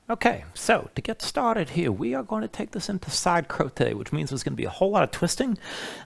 Okay, so to get started here, we are going to take this into side crochet, which means there's going to be a whole lot of twisting.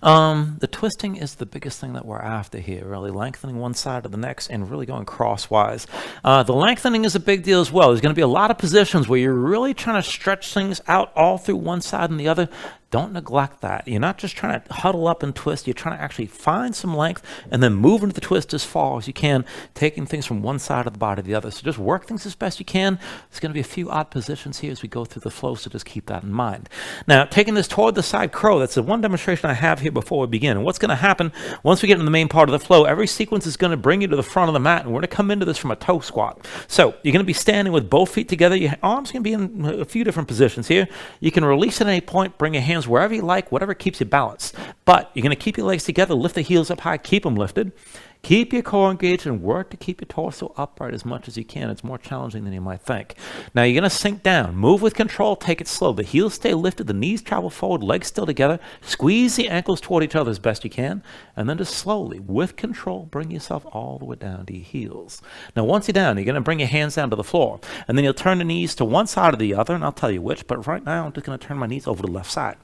The twisting is the biggest thing that we're after here, really lengthening one side to the next and really going crosswise. The lengthening is a big deal as well. There's going to be a lot of positions where you're really trying to stretch things out all through one side and the other. Don't neglect that. You're not just trying to huddle up and twist. You're trying to actually find some length and then move into the twist as far as you can, taking things from one side of the body to the other. So just work things as best you can. There's going to be a few odd positions here as we go through the flow, so just keep that in mind. Now, taking this toward the side crow, that's the one demonstration I have here before we begin. And what's going to happen once we get in the main part of the flow, every sequence is going to bring you to the front of the mat, and we're going to come into this from a toe squat. So you're going to be standing with both feet together. Your arms can be in a few different positions here. You can release at any point, bring your hands wherever you like, whatever keeps you balanced. But you're going to keep your legs together, lift the heels up high, keep them lifted. Keep your core engaged and work to keep your torso upright as much as you can. It's more challenging than you might think. Now you're going to sink down. Move with control. Take it slow. The heels stay lifted. The knees travel forward. Legs still together. Squeeze the ankles toward each other as best you can. And then just slowly, with control, bring yourself all the way down to your heels. Now once you're down, you're going to bring your hands down to the floor. And then you'll turn the knees to one side or the other. And I'll tell you which. But right now, I'm just going to turn my knees over to the left side.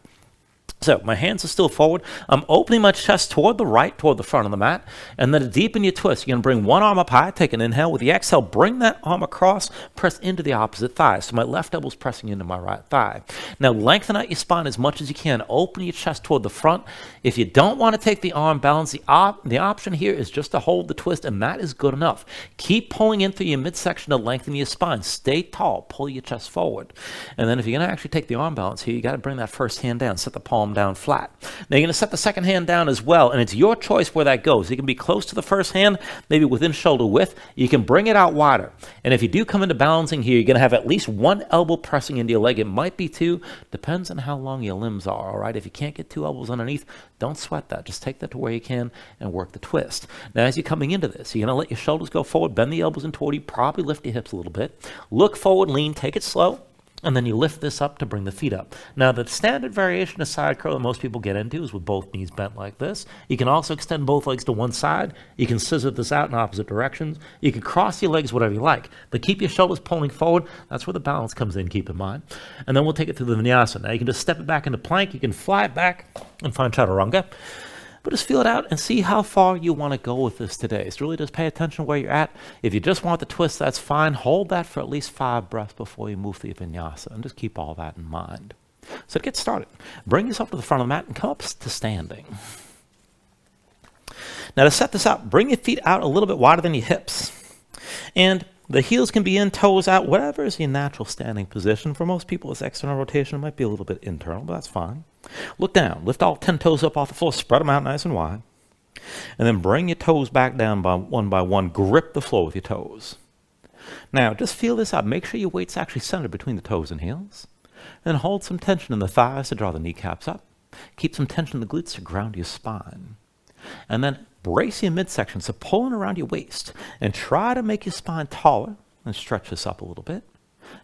So my hands are still forward. I'm opening my chest toward the right, toward the front of the mat. And then to deepen your twist, you're going to bring one arm up high, take an inhale. With the exhale, bring that arm across, press into the opposite thigh. So my left elbow's pressing into my right thigh. Now lengthen out your spine as much as you can. Open your chest toward the front. If you don't want to take the arm balance, the option here is just to hold the twist, and that is good enough. Keep pulling in through your midsection to lengthen your spine. Stay tall. Pull your chest forward. And then if you're going to actually take the arm balance here, you got to bring that first hand down. Set the palm down flat. Now you're going to set the second hand down as well, and it's your choice where that goes. You can be close to the first hand, maybe within shoulder width. You can bring it out wider. And if you do come into balancing here, you're going to have at least one elbow pressing into your leg. It might be two. Depends on how long your limbs are, all right? If you can't get two elbows underneath, don't sweat that. Just take that to where you can and work the twist. Now as you're coming into this, you're going to let your shoulders go forward, bend the elbows in toward you, probably lift your hips a little bit. Look forward, lean, take it slow. And then you lift this up to bring the feet up. Now, the standard variation of side curl that most people get into is with both knees bent like this. You can also extend both legs to one side. You can scissor this out in opposite directions. You can cross your legs, whatever you like. But keep your shoulders pulling forward. That's where the balance comes in, keep in mind. And then we'll take it through the Vinyasa. Now, you can just step it back into plank. You can fly it back and find chaturanga. But just feel it out and see how far you want to go with this today. So really just pay attention where you're at. If you just want the twist, that's fine. Hold that for at least 5 breaths before you move to your Vinyasa. And just keep all that in mind. So to get started, bring yourself to the front of the mat and come up to standing. Now to set this up, bring your feet out a little bit wider than your hips. And the heels can be in, toes out, whatever is your natural standing position. For most people, it's external rotation. It might be a little bit internal, but that's fine. Look down. Lift all 10 toes up off the floor. Spread them out nice and wide. And then bring your toes back down by one. Grip the floor with your toes. Now, just feel this out. Make sure your weight's actually centered between the toes and heels. And hold some tension in the thighs to draw the kneecaps up. Keep some tension in the glutes to ground your spine. And then brace your midsection, so pulling around your waist. And try to make your spine taller and stretch this up a little bit.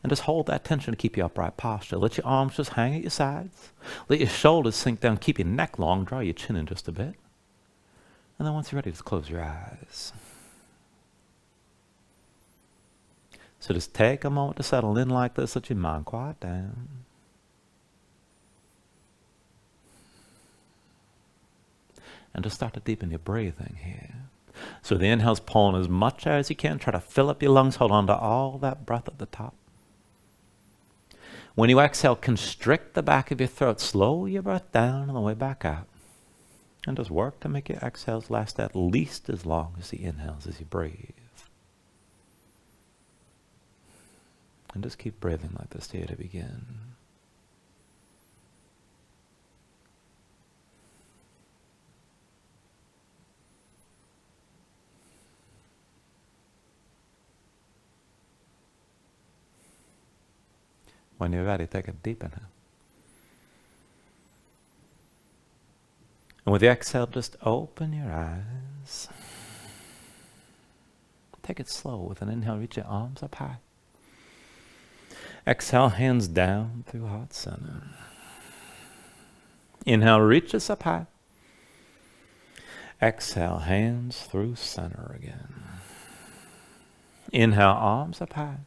And just hold that tension to keep your upright posture. Let your arms just hang at your sides. Let your shoulders sink down. Keep your neck long. Draw your chin in just a bit. And then once you're ready, just close your eyes. So just take a moment to settle in like this. Let your mind quiet down. And just start to deepen your breathing here. So the inhale's pulling as much as you can. Try to fill up your lungs. Hold on to all that breath at the top. When you exhale, constrict the back of your throat. Slow your breath down on the way back out. And just work to make your exhales last at least as long as the inhales as you breathe. And just keep breathing like this here to begin. When you're ready, take a deep inhale. And with the exhale, just open your eyes. Take it slow. With an inhale, reach your arms up high. Exhale, hands down through heart center. Inhale, reach us up high. Exhale, hands through center again. Inhale, arms up high.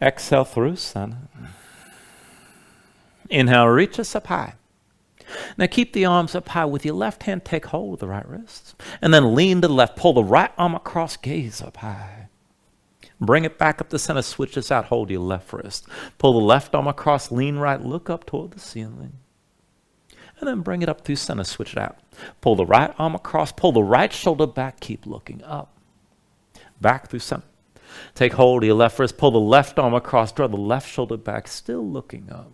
Exhale through center. Inhale, reach us up high. Now keep the arms up high. With your left hand, take hold of the right wrist. And then lean to the left. Pull the right arm across, gaze up high. Bring it back up to center. Switch this out. Hold your left wrist. Pull the left arm across, lean right, look up toward the ceiling. And then bring it up through center. Switch it out. Pull the right arm across. Pull the right shoulder back. Keep looking up. Back through center. Take hold of your left wrist. Pull the left arm across. Draw the left shoulder back. Still looking up.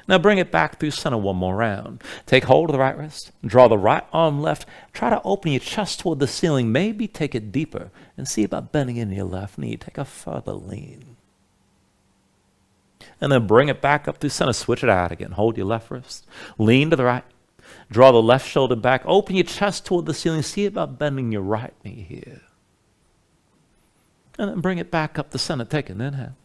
Now bring it back through center one more round. Take hold of the right wrist. Draw the right arm left. Try to open your chest toward the ceiling. Maybe take it deeper and see about bending in your left knee. Take a further lean. And then bring it back up through center. Switch it out again. Hold your left wrist. Lean to the right. Draw the left shoulder back. Open your chest toward the ceiling. See about bending your right knee here. And then bring it back up to center. Take an inhale.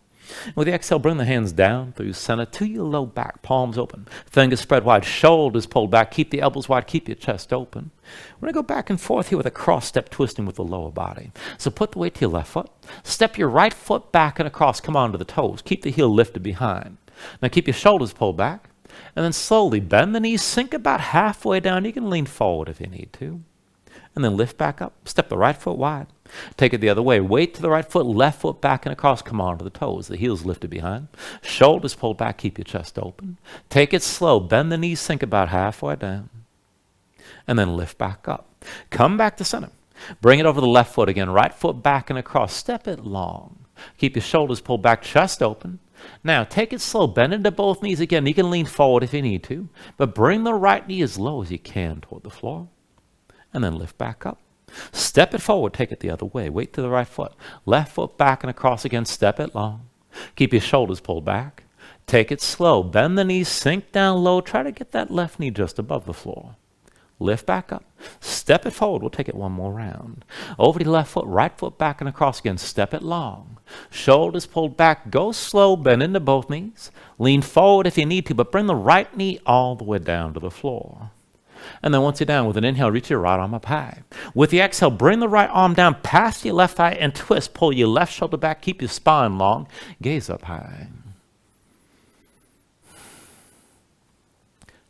With the exhale, bring the hands down through center to your low back, palms open, fingers spread wide, shoulders pulled back, keep the elbows wide, keep your chest open. We're going to go back and forth here with a cross step, twisting with the lower body. So put the weight to your left foot, step your right foot back and across, come onto the toes, keep the heel lifted behind. Now keep your shoulders pulled back, and then slowly bend the knees, sink about halfway down. You can lean forward if you need to. And then lift back up, step the right foot wide. Take it the other way. Weight to the right foot, left foot back and across. Come on to the toes. The heels lifted behind. Shoulders pulled back. Keep your chest open. Take it slow. Bend the knees. Sink about halfway down. And then lift back up. Come back to center. Bring it over the left foot again. Right foot back and across. Step it long. Keep your shoulders pulled back. Chest open. Now take it slow. Bend into both knees again. You can lean forward if you need to. But bring the right knee as low as you can toward the floor. And then lift back up. Step it forward, take it the other way. Weight to the right foot. Left foot back and across again. Step it long. Keep your shoulders pulled back. Take it slow. Bend the knees, sink down low. Try to get that left knee just above the floor. Lift back up. Step it forward. We'll take it one more round. Over to the left foot, right foot back and across again. Step it long. Shoulders pulled back. Go slow. Bend into both knees. Lean forward if you need to, but bring the right knee all the way down to the floor. And then once you're down, with an inhale, reach your right arm up high. With the exhale, bring the right arm down past your left thigh and twist. Pull your left shoulder back. Keep your spine long. Gaze up high.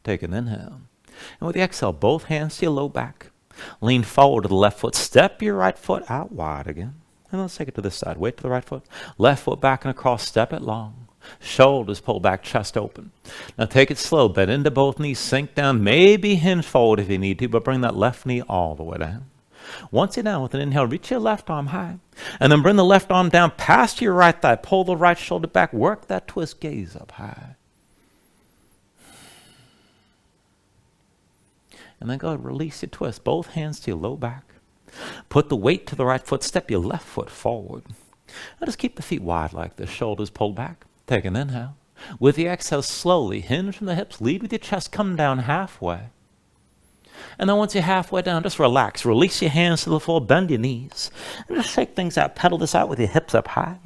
Take an inhale. And with the exhale, both hands to your low back. Lean forward to the left foot. Step your right foot out wide again. And let's take it to this side. Weight to the right foot. Left foot back and across. Step it long. Shoulders pull back, chest open. Now take it slow. Bend into both knees. Sink down. Maybe hinge forward if you need to, but bring that left knee all the way down. Once you're down, with an inhale, reach your left arm high. And then bring the left arm down past your right thigh. Pull the right shoulder back. Work that twist. Gaze up high. And then go ahead, release your twist. Both hands to your low back. Put the weight to the right foot. Step your left foot forward. Now just keep the feet wide like this. Shoulders pulled back. Take an inhale. With the exhale, slowly hinge from the hips. Lead with your chest. Come down halfway. And then once you're halfway down, just relax. Release your hands to the floor. Bend your knees. And just shake things out. Pedal this out with your hips up high.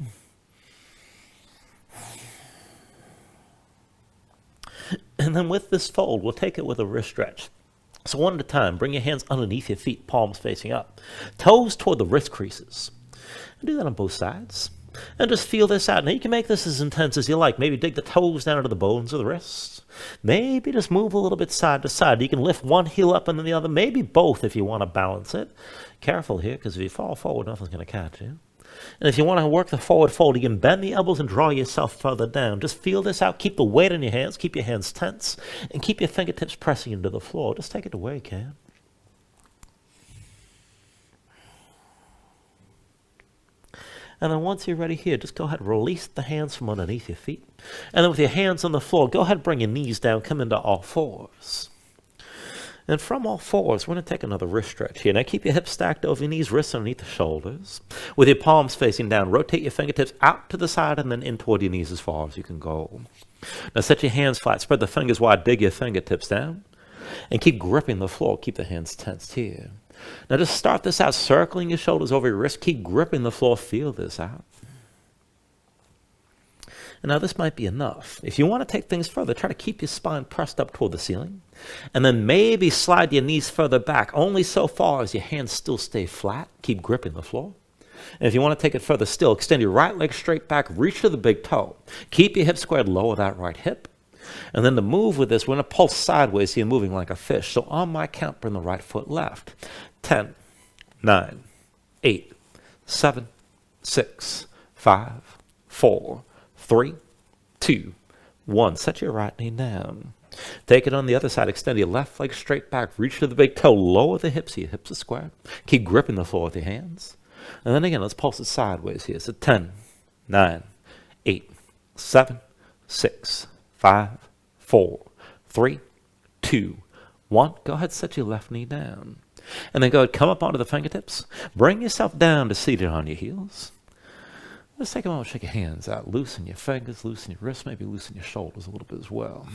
And then with this fold, we'll take it with a wrist stretch. So one at a time, bring your hands underneath your feet, palms facing up. Toes toward the wrist creases. And do that on both sides. And just feel this out. Now you can make this as intense as you like. Maybe dig the toes down into the bones of the wrists. Maybe just move a little bit side to side. You can lift one heel up and then the other. Maybe both if you want to balance it. Careful here, because if you fall forward, nothing's going to catch you. And if you want to work the forward fold, you can bend the elbows and draw yourself further down. Just feel this out. Keep the weight in your hands. Keep your hands tense. And keep your fingertips pressing into the floor. Just take it away, you can. And then once you're ready here, just go ahead and release the hands from underneath your feet. And then with your hands on the floor, go ahead and bring your knees down. Come into all fours. And from all fours, we're going to take another wrist stretch here. Now keep your hips stacked over your knees, wrists underneath the shoulders. With your palms facing down, rotate your fingertips out to the side and then in toward your knees as far as you can go. Now set your hands flat, spread the fingers wide, dig your fingertips down. And keep gripping the floor. Keep the hands tensed here. Now just start this out, circling your shoulders over your wrist. Keep gripping the floor. Feel this out. And now this might be enough. If you want to take things further, try to keep your spine pressed up toward the ceiling. And then maybe slide your knees further back, only so far as your hands still stay flat. Keep gripping the floor. And if you want to take it further still, extend your right leg straight back, reach to the big toe. Keep your hips squared, lower that right hip. And then to move with this, we're going to pulse sideways here, moving like a fish. So on my count, bring the right foot left. 10, 9, 8, 7, 6, 5, 4, 3, 2, 1. Set your right knee down. Take it on the other side. Extend your left leg straight back. Reach to the big toe. Lower the hips. Your hips are square. Keep gripping the floor with your hands. And then again, let's pulse it sideways here. So 10, 9, 8, 7, 6, 5, 4, 3, 2, 1. Go ahead, set your left knee down. And then go ahead, come up onto the fingertips. Bring yourself down to seated on your heels. Let's take a moment, shake your hands out. Loosen your fingers, loosen your wrists, maybe loosen your shoulders a little bit as well.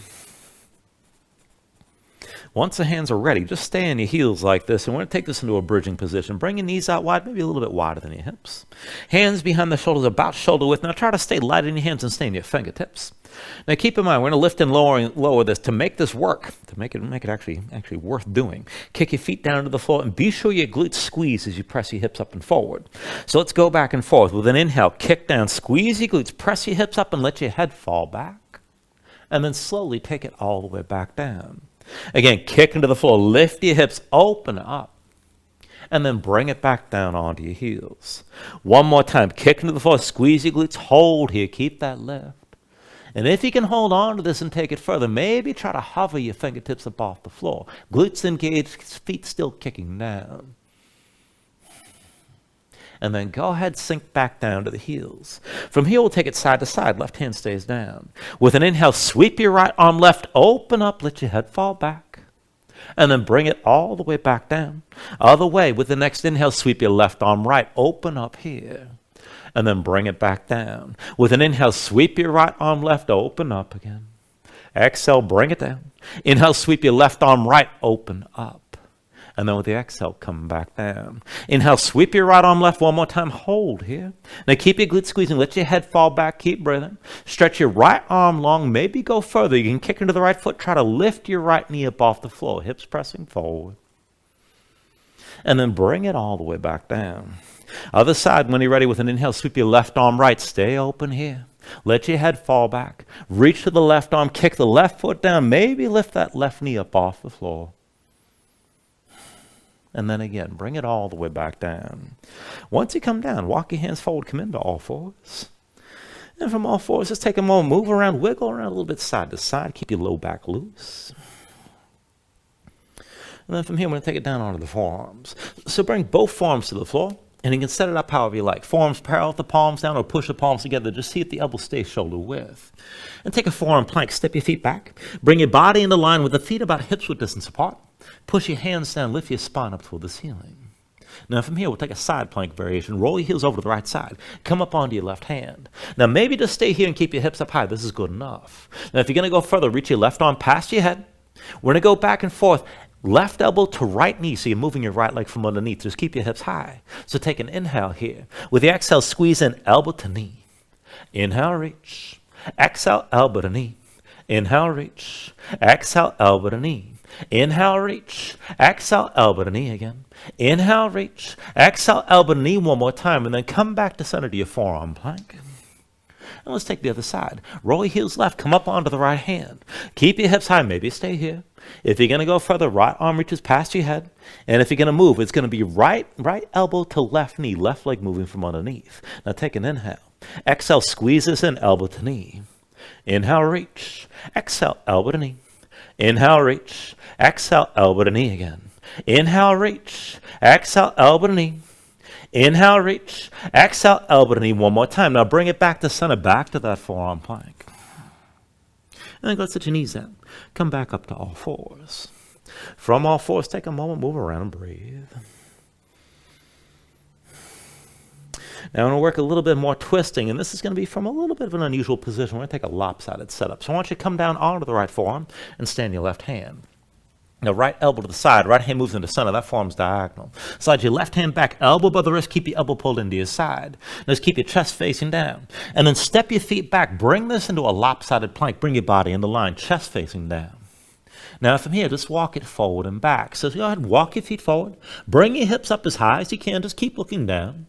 Once the hands are ready, just stay on your heels like this, and we're going to take this into a bridging position. Bring your knees out wide, maybe a little bit wider than your hips. Hands behind the shoulders, about shoulder width. Now try to stay light in your hands and stay in your fingertips. Now keep in mind, we're going to lift and lower this to make this work, to make it actually worth doing. Kick your feet down to the floor and be sure your glutes squeeze as you press your hips up and forward. So let's go back and forth. With an inhale, kick down, squeeze your glutes, press your hips up and let your head fall back. And then slowly take it all the way back down. Again, kick into the floor, lift your hips, open up, and then bring it back down onto your heels. One more time, kick into the floor, squeeze your glutes, hold here, keep that lift. And if you can hold on to this and take it further, maybe try to hover your fingertips up off the floor. Glutes engaged, feet still kicking down. And then go ahead, sink back down to the heels. From here, we'll take it side to side. Left hand stays down. With an inhale, sweep your right arm left, open up, let your head fall back. And then bring it all the way back down. Other way, with the next inhale, sweep your left arm right, open up here. And then bring it back down. With an inhale, sweep your right arm left, open up again. Exhale, bring it down. Inhale, sweep your left arm right, open up. And then with the exhale, come back down. Inhale, sweep your right arm left one more time. Hold here. Now keep your glutes squeezing. Let your head fall back. Keep breathing. Stretch your right arm long. Maybe go further. You can kick into the right foot. Try to lift your right knee up off the floor. Hips pressing forward. And then bring it all the way back down. Other side, when you're ready, with an inhale, sweep your left arm right. Stay open here. Let your head fall back. Reach to the left arm. Kick the left foot down. Maybe lift that left knee up off the floor. And then again, bring it all the way back down. Once you come down, walk your hands forward, come into all fours. And from all fours, just take a moment, move around, wiggle around a little bit side to side, keep your low back loose. And then from here, we're going to take it down onto the forearms. So bring both forearms to the floor, and you can set it up however you like. Forearms parallel with the palms down, or push the palms together. Just see if the elbow stays shoulder width. And take a forearm plank, step your feet back. Bring your body into line with the feet about hips width distance apart. Push your hands down, lift your spine up toward the ceiling. Now from here, we'll take a side plank variation. Roll your heels over to the right side. Come up onto your left hand. Now maybe just stay here and keep your hips up high. This is good enough. Now if you're going to go further, reach your left arm past your head. We're going to go back and forth. Left elbow to right knee, so you're moving your right leg from underneath. Just keep your hips high. So take an inhale here. With the exhale, squeeze in elbow to knee. Inhale, reach. Exhale, elbow to knee. Inhale, reach. Exhale, elbow to knee. Inhale, reach. Exhale, elbow to knee again. Inhale, reach. Exhale, elbow to knee one more time, and then come back to center to your forearm plank. And let's take the other side. Roll your heels left. Come up onto the right hand. Keep your hips high. Maybe stay here. If you're going to go further, right arm reaches past your head. And if you're going to move, it's going to be right elbow to left knee, left leg moving from underneath. Now take an inhale. Exhale, squeeze this in, elbow to knee. Inhale, reach. Exhale, elbow to knee. Inhale, reach. Exhale, elbow to knee again. Inhale, reach. Exhale, elbow to knee. Inhale, reach. Exhale, elbow to knee one more time. Now bring it back to center, back to that forearm plank. And then go sit your knees down. Come back up to all fours. From all fours, take a moment, move around and breathe. Now I'm going to work a little bit more twisting, and this is going to be from a little bit of an unusual position. We're going to take a lopsided setup. So I want you to come down onto the right forearm and stand your left hand. Now right elbow to the side, right hand moves into center, that forearm's diagonal. Slide your left hand back, elbow above the wrist, keep your elbow pulled into your side. Now just keep your chest facing down. And then step your feet back, bring this into a lopsided plank, bring your body into line, chest facing down. Now from here, just walk it forward and back. So go ahead, walk your feet forward, bring your hips up as high as you can, just keep looking down.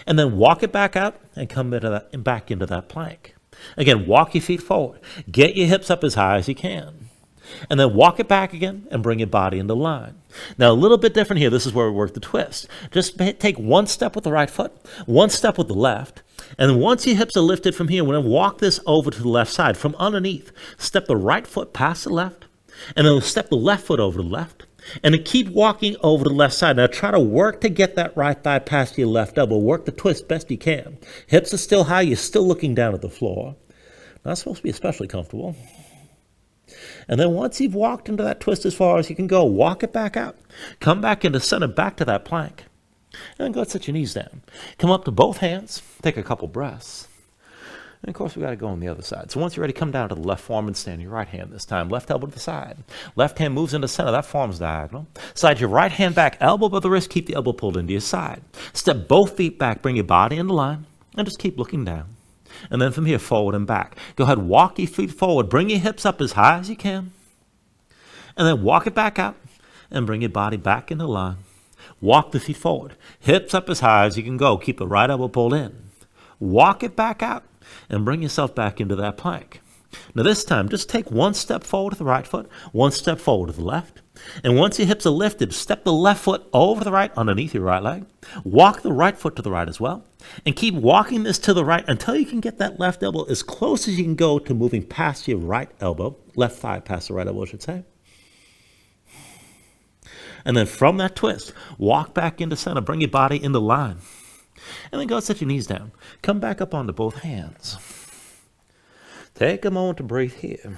And then walk it back out and come back into that plank. Again, walk your feet forward. Get your hips up as high as you can. And then walk it back again and bring your body into line. Now, a little bit different here. This is where we work the twist. Just take one step with the right foot, one step with the left. And then once your hips are lifted from here, we're going to walk this over to the left side from underneath. Step the right foot past the left, and then step the left foot over to the left. And then keep walking over to the left side. Now try to work to get that right thigh past your left elbow. Work the twist best you can. Hips are still high. You're still looking down at the floor. Not supposed to be especially comfortable. And then once you've walked into that twist as far as you can go, walk it back out. Come back into center, back to that plank. And then go ahead and set your knees down. Come up to both hands. Take a couple breaths. And of course, we got to go on the other side. So once you're ready, come down to the left forearm and stand your right hand this time. Left elbow to the side. Left hand moves into center. That forearm's diagonal. Slide your right hand back, elbow by the wrist. Keep the elbow pulled into your side. Step both feet back. Bring your body into line. And just keep looking down. And then from here, forward and back. Go ahead, walk your feet forward. Bring your hips up as high as you can. And then walk it back out. And bring your body back into line. Walk the feet forward. Hips up as high as you can go. Keep the right elbow pulled in. Walk it back out. And bring yourself back into that plank. Now this time, just take one step forward to the right foot, one step forward to the left. And once your hips are lifted, step the left foot over to the right underneath your right leg. Walk the right foot to the right as well. And keep walking this to the right until you can get that left elbow as close as you can go to moving past your right elbow, left thigh past the right elbow, I should say. And then from that twist, walk back into center, bring your body into line. And then go and set your knees down. Come back up onto both hands. Take a moment to breathe here.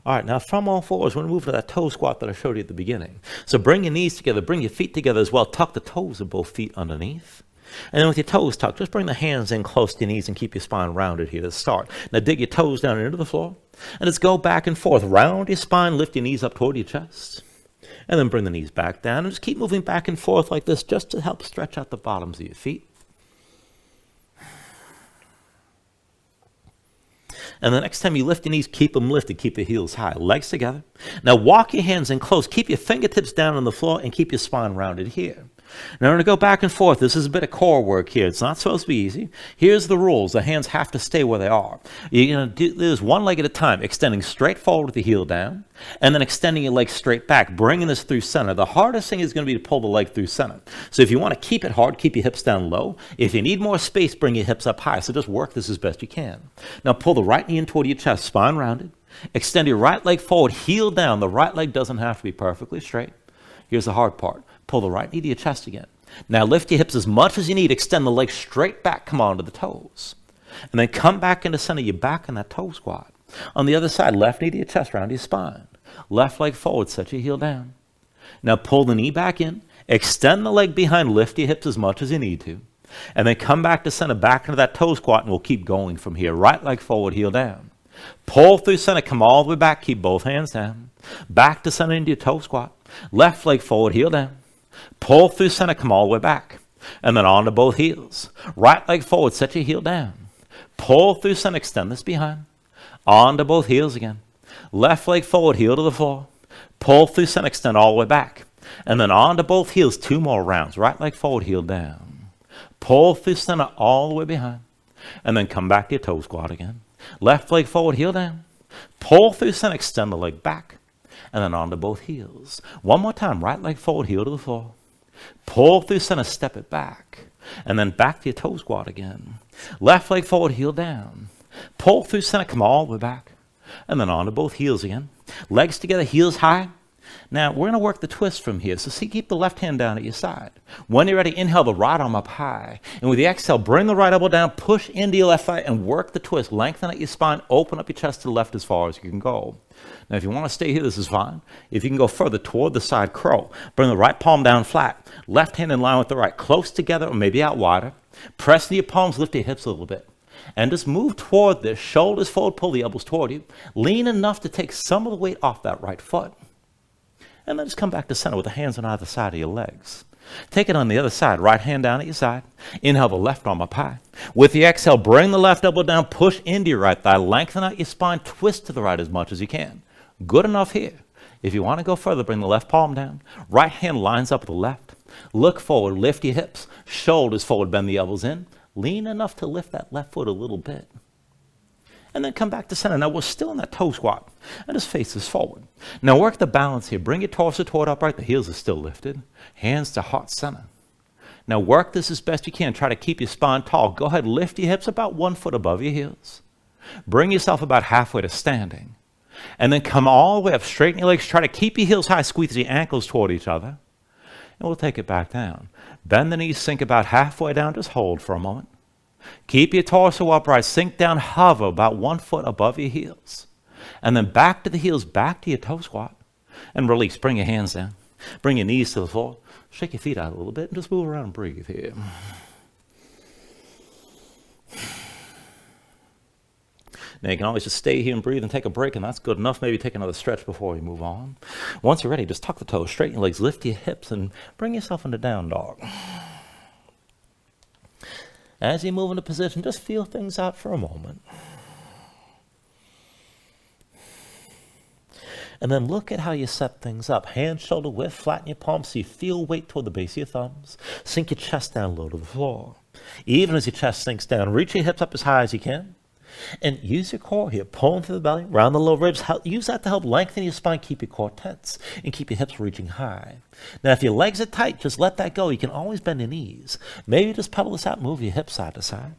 All right, now from all fours, we're going to move to that toe squat that I showed you at the beginning. So bring your knees together, bring your feet together as well. Tuck the toes of both feet underneath. And then with your toes tucked, just bring the hands in close to your knees and keep your spine rounded here to start. Now dig your toes down into the floor. And just go back and forth. Round your spine, lift your knees up toward your chest. And then bring the knees back down and just keep moving back and forth like this just to help stretch out the bottoms of your feet. And the next time you lift your knees, keep them lifted. Keep your heels high. Legs together. Now walk your hands in close. Keep your fingertips down on the floor and keep your spine rounded here. Now we're going to go back and forth. This is a bit of core work here. It's not supposed to be easy. Here's the rules. The hands have to stay where they are. You're going to do this one leg at a time, extending straight forward with the heel down, and then extending your leg straight back, bringing this through center. The hardest thing is going to be to pull the leg through center. So if you want to keep it hard, keep your hips down low. If you need more space, bring your hips up high. So just work this as best you can. Now pull the right knee in toward your chest, spine rounded. Extend your right leg forward, heel down. The right leg doesn't have to be perfectly straight. Here's the hard part. Pull the right knee to your chest again. Now lift your hips as much as you need. Extend the leg straight back. Come on to the toes. And then come back into center. You're back in that toe squat. On the other side, left knee to your chest, round your spine. Left leg forward, set your heel down. Now pull the knee back in. Extend the leg behind. Lift your hips as much as you need to. And then come back to center, back into that toe squat, and we'll keep going from here. Right leg forward, heel down. Pull through center. Come all the way back. Keep both hands down. Back to center into your toe squat. Left leg forward, heel down. Pull through center, come all the way back. And then on to both heels. Right leg forward, set your heel down. Pull through center, extend this behind. On to both heels again. Left leg forward, heel to the floor. Pull through center, extend all the way back. And then on to both heels, 2 more rounds. Right leg forward, heel down. Pull through center all the way behind. And then come back to your toe squat again. Left leg forward, heel down. Pull through center, extend the leg back. And then on to both heels. One more time, right leg forward, heel to the floor. Pull through center, step it back. And then back to your toe squat again. Left leg forward, heel down. Pull through center, come all the way back. And then on to both heels again. Legs together, heels high. Now, we're going to work the twist from here. So see, keep the left hand down at your side. When you're ready, inhale the right arm up high. And with the exhale, bring the right elbow down, push into your left thigh, and work the twist. Lengthen out your spine, open up your chest to the left as far as you can go. Now, if you want to stay here, this is fine. If you can go further toward the side crow, bring the right palm down flat. Left hand in line with the right, close together or maybe out wider. Press into your palms, lift your hips a little bit. And just move toward this. Shoulders forward, pull the elbows toward you. Lean enough to take some of the weight off that right foot. And then just come back to center with the hands on either side of your legs. Take it on the other side. Right hand down at your side. Inhale the left arm up high. With the exhale, bring the left elbow down. Push into your right thigh. Lengthen out your spine. Twist to the right as much as you can. Good enough here. If you want to go further, bring the left palm down. Right hand lines up with the left. Look forward, lift your hips. Shoulders forward, bend the elbows in. Lean enough to lift that left foot a little bit. And then come back to center. Now we're still in that toe squat. And just faces forward. Now work the balance here. Bring your torso toward upright. The heels are still lifted. Hands to heart center. Now work this as best you can. Try to keep your spine tall. Go ahead, lift your hips about 1 foot above your heels. Bring yourself about halfway to standing. And then come all the way up, straighten your legs. Try to keep your heels high, squeeze your ankles toward each other. And we'll take it back down. Bend the knees, sink about halfway down. Just hold for a moment. Keep your torso upright. Sink down, hover about 1 foot above your heels. And then back to the heels, back to your toe squat. And release. Bring your hands down. Bring your knees to the floor. Shake your feet out a little bit and just move around and breathe here. Now you can always just stay here and breathe and take a break, and that's good enough. Maybe take another stretch before we move on. Once you're ready, just tuck the toes, straighten your legs, lift your hips, and bring yourself into down dog. As you move into position, just feel things out for a moment. And then look at how you set things up. Hands shoulder width, flatten your palms so you feel weight toward the base of your thumbs. Sink your chest down low to the floor. Even as your chest sinks down, reach your hips up as high as you can. And use your core here, pulling through the belly, round the low ribs. Use that to help lengthen your spine, keep your core tense, and keep your hips reaching high. Now, if your legs are tight, just let that go. You can always bend your knees. Maybe just pedal this out, move your hips side to side.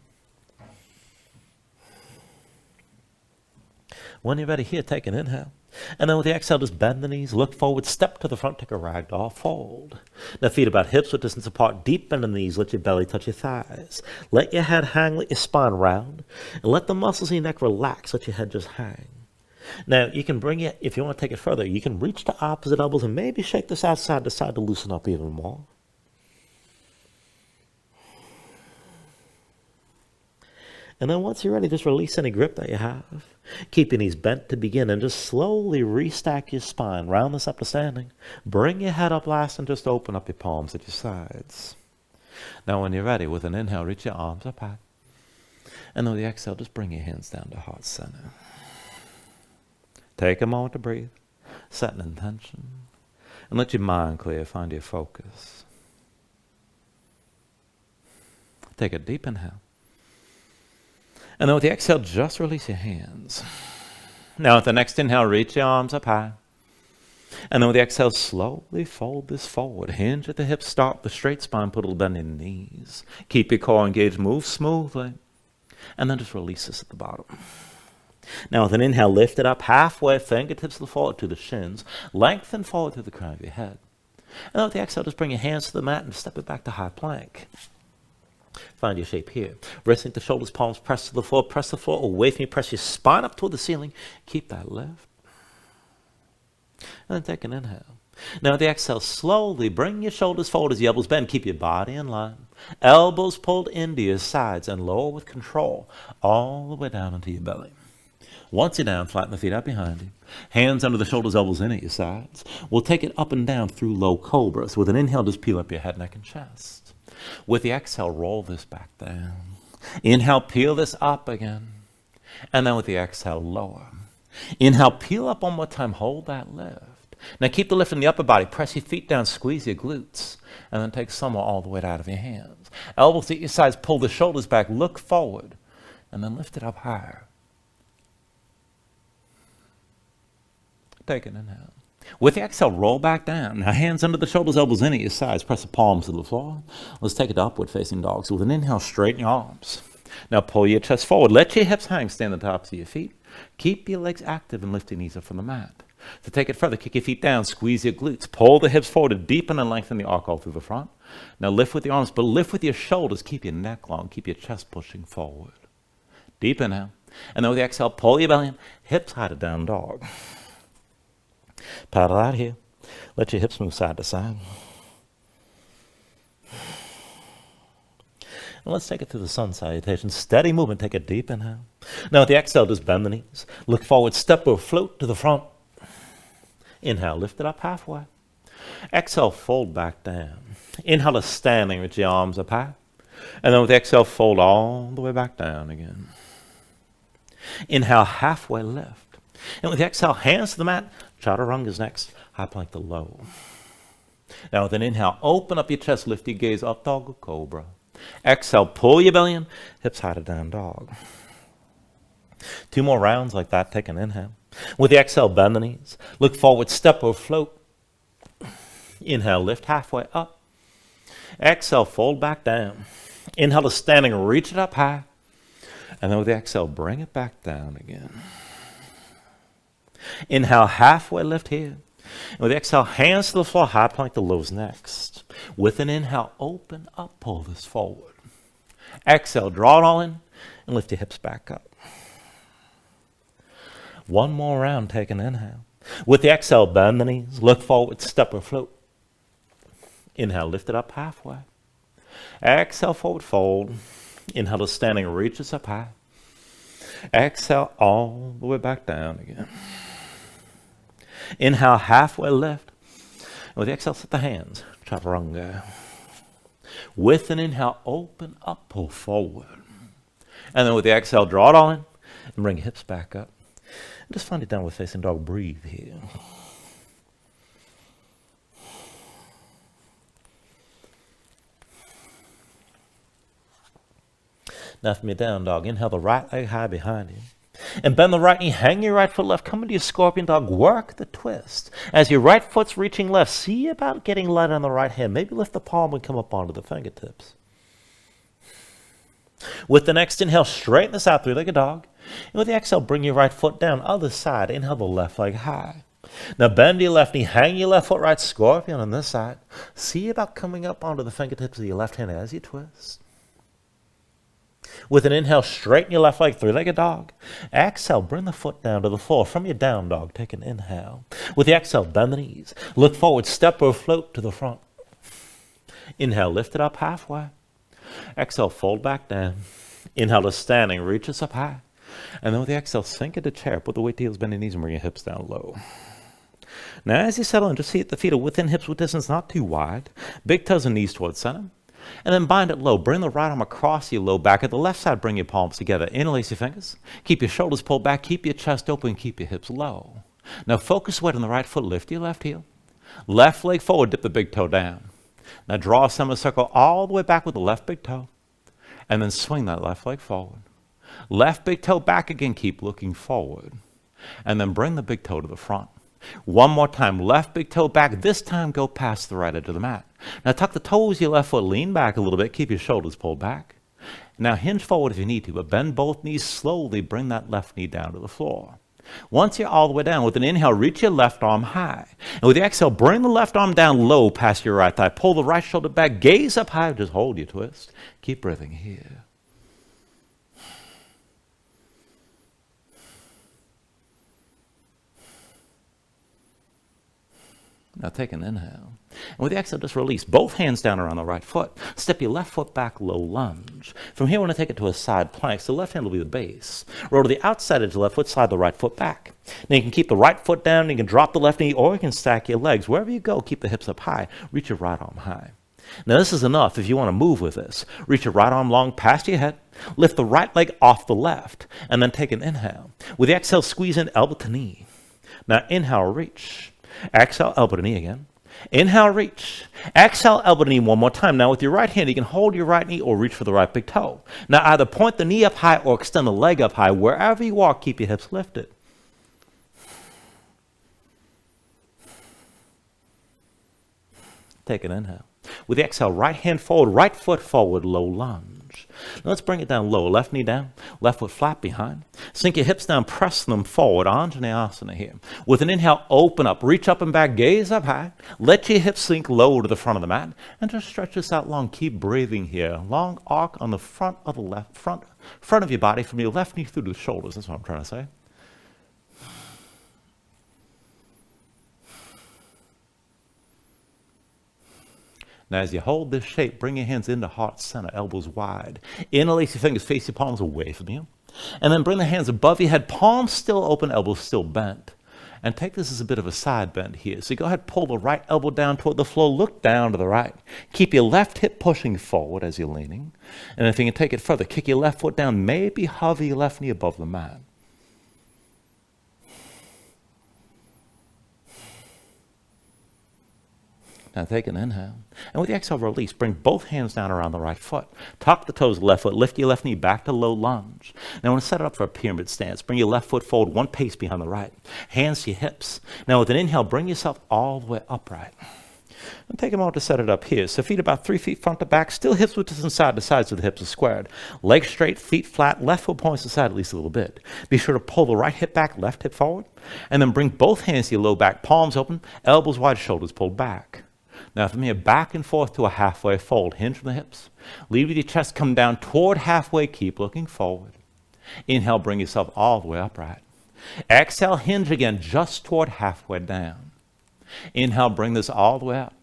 When you're ready here, take an inhale. And then with the exhale, just bend the knees, look forward, step to the front, take a ragdoll fold. Now feet about hips width distance apart, deep bend the knees, let your belly touch your thighs. Let your head hang, let your spine round, and let the muscles in your neck relax, let your head just hang. Now you can bring it, if you want to take it further, you can reach to opposite elbows and maybe shake this out side to side to loosen up even more. And then once you're ready, just release any grip that you have. Keep your knees bent to begin and just slowly restack your spine. Round this up to standing. Bring your head up last and just open up your palms at your sides. Now when you're ready, with an inhale, reach your arms up high. And with the exhale, just bring your hands down to heart center. Take a moment to breathe. Set an intention. And let your mind clear. Find your focus. Take a deep inhale. And then with the exhale, just release your hands. Now with the next inhale, reach your arms up high. And then with the exhale, slowly fold this forward. Hinge at the hips, start the straight spine, put a little bend in the knees. Keep your core engaged, move smoothly. And then just release this at the bottom. Now with an inhale, lift it up halfway, fingertips to the floor to the shins. Lengthen forward to the crown of your head. And then with the exhale, just bring your hands to the mat and step it back to high plank. Find your shape here. Resting the shoulders, palms press to the floor. Press the floor away from you. Press your spine up toward the ceiling. Keep that lift. And then take an inhale. Now with the exhale, slowly bring your shoulders forward as the elbows bend. Keep your body in line. Elbows pulled into your sides and lower with control all the way down into your belly. Once you're down, flatten the feet out behind you. Hands under the shoulders, elbows in at your sides. We'll take it up and down through low cobra. So with an inhale, just peel up your head, neck, and chest. With the exhale, roll this back down. Inhale, peel this up again. And then with the exhale, lower. Inhale, peel up one more time. Hold that lift. Now keep the lift in the upper body. Press your feet down, squeeze your glutes. And then take some all the way out of your hands. Elbows at your sides, pull the shoulders back, look forward. And then lift it up higher. Take an inhale. With the exhale, roll back down. Now hands under the shoulders, elbows in at your sides. Press the palms to the floor. Let's take it to upward facing dog. So with an inhale, straighten your arms. Now pull your chest forward. Let your hips hang. Stand on the tops of your feet. Keep your legs active and lift your knees up from the mat. To take it further, kick your feet down. Squeeze your glutes. Pull the hips forward to deepen and lengthen the arc all through the front. Now lift with your arms, but lift with your shoulders. Keep your neck long. Keep your chest pushing forward. Deep inhale. And then with the exhale, pull your belly in. Hips high to down dog. Paddle out here. Let your hips move side to side. And let's take it through the sun salutation. Steady movement. Take a deep inhale. Now with the exhale, just bend the knees. Look forward, step or float to the front. Inhale, lift it up halfway. Exhale, fold back down. Inhale to standing with your arms up high. And then with the exhale, fold all the way back down again. Inhale, halfway lift. And with the exhale, hands to the mat. Chaturanga is next. High plank to low. Now with an inhale, open up your chest, lift your gaze, up dog or cobra. Exhale, pull your belly in, hips high to down dog. 2 more rounds like that. Take an inhale. With the exhale, bend the knees. Look forward, step or float. Inhale, lift halfway up. Exhale, fold back down. Inhale to standing, reach it up high. And then with the exhale, bring it back down again. Inhale, halfway lift here. And with the exhale, hands to the floor, high plank to lows next. With an inhale, open up, pull this forward. Exhale, draw it all in, and lift your hips back up. 1 more round, take an inhale. With the exhale, bend the knees, look forward, step or float. Inhale, lift it up halfway. Exhale, forward fold. Inhale to standing, reach us up high. Exhale, all the way back down again. Inhale, halfway lift. And with the exhale, set the hands, chaturanga. With an inhale, open up, pull forward. And then with the exhale, draw it all in and bring hips back up. And just find it downward facing dog. Breathe here. Now from your down dog, inhale the right leg high behind you. And bend the right knee, hang your right foot left, come into your scorpion dog, work the twist. As your right foot's reaching left, see about getting light on the right hand. Maybe lift the palm and come up onto the fingertips. With the next inhale, straighten this out, 3-legged dog. And with the exhale, bring your right foot down, other side. Inhale the left leg high. Now bend your left knee, hang your left foot right, scorpion on this side. See about coming up onto the fingertips of your left hand as you twist. With an inhale, straighten your left leg, 3-legged dog. Exhale, bring the foot down to the floor. From your down dog, take an inhale. With the exhale, bend the knees. Look forward, step or float to the front. Inhale, lift it up halfway. Exhale, fold back down. Inhale to standing, reach us up high. And then with the exhale, sink into chair. Put the weight to heels, bend your knees, and bring your hips down low. Now as you settle in, just see that the feet are within hips width distance, not too wide. Big toes and knees towards center. And then bind it low. Bring the right arm across your low back. At the left side, bring your palms together. Interlace your fingers. Keep your shoulders pulled back. Keep your chest open. Keep your hips low. Now focus weight on the right foot. Lift your left heel. Left leg forward. Dip the big toe down. Now draw a semicircle all the way back with the left big toe. And then swing that left leg forward. Left big toe back again. Keep looking forward. And then bring the big toe to the front. 1 more time. Left big toe back. This time go past the right edge of the mat. Now tuck the toes of your left foot. Lean back a little bit. Keep your shoulders pulled back. Now hinge forward if you need to, but bend both knees slowly. Bring that left knee down to the floor. Once you're all the way down, with an inhale, reach your left arm high. And with the exhale, bring the left arm down low past your right thigh. Pull the right shoulder back. Gaze up high. Just hold your twist. Keep breathing here. Now take an inhale. And with the exhale, just release. Both hands down around the right foot. Step your left foot back, low lunge. From here, we're going to take it to a side plank. So the left hand will be the base. Roll to the outside edge of the left foot, slide the right foot back. Now you can keep the right foot down, you can drop the left knee, or you can stack your legs. Wherever you go, keep the hips up high. Reach your right arm high. Now this is enough if you want to move with this. Reach your right arm long past your head. Lift the right leg off the left. And then take an inhale. With the exhale, squeeze in elbow to knee. Now inhale, reach. Exhale, elbow to knee again. Inhale, reach. Exhale, elbow to knee 1 more time. Now with your right hand, you can hold your right knee or reach for the right big toe. Now either point the knee up high or extend the leg up high. Wherever you are, keep your hips lifted. Take an inhale. With the exhale, right hand forward, right foot forward, low lunge. Now let's bring it down low. Left knee down, left foot flat behind. Sink your hips down, press them forward. Anjaneyasana here. With an inhale, open up, reach up and back, gaze up high. Let your hips sink low to the front of the mat. And just stretch this out long. Keep breathing here. Long arc on the front of the left, front of your body from your left knee through the shoulders. That's what I'm trying to say. Now as you hold this shape, bring your hands into heart center, elbows wide. Interlace your fingers, face your palms away from you. And then bring the hands above your head, palms still open, elbows still bent. And take this as a bit of a side bend here. So go ahead, pull the right elbow down toward the floor, look down to the right. Keep your left hip pushing forward as you're leaning. And if you can take it further, kick your left foot down, maybe hover your left knee above the mat. Now take an inhale. And with the exhale, release. Bring both hands down around the right foot. Tuck the toes of the left foot. Lift your left knee back to low lunge. Now I want to set it up for a pyramid stance. Bring your left foot forward one pace behind the right. Hands to your hips. Now with an inhale, bring yourself all the way upright. And take a moment to set it up here. So feet about 3 feet front to back. Still hips width distance side to side so the hips are squared. Legs straight, feet flat. Left foot points to the side at least a little bit. Be sure to pull the right hip back, left hip forward. And then bring both hands to your low back. Palms open, elbows wide, shoulders pulled back. Now from here, back and forth to a halfway fold. Hinge from the hips. Lead with your chest, come down toward halfway. Keep looking forward. Inhale, bring yourself all the way upright. Exhale, hinge again, just toward halfway down. Inhale, bring this all the way up.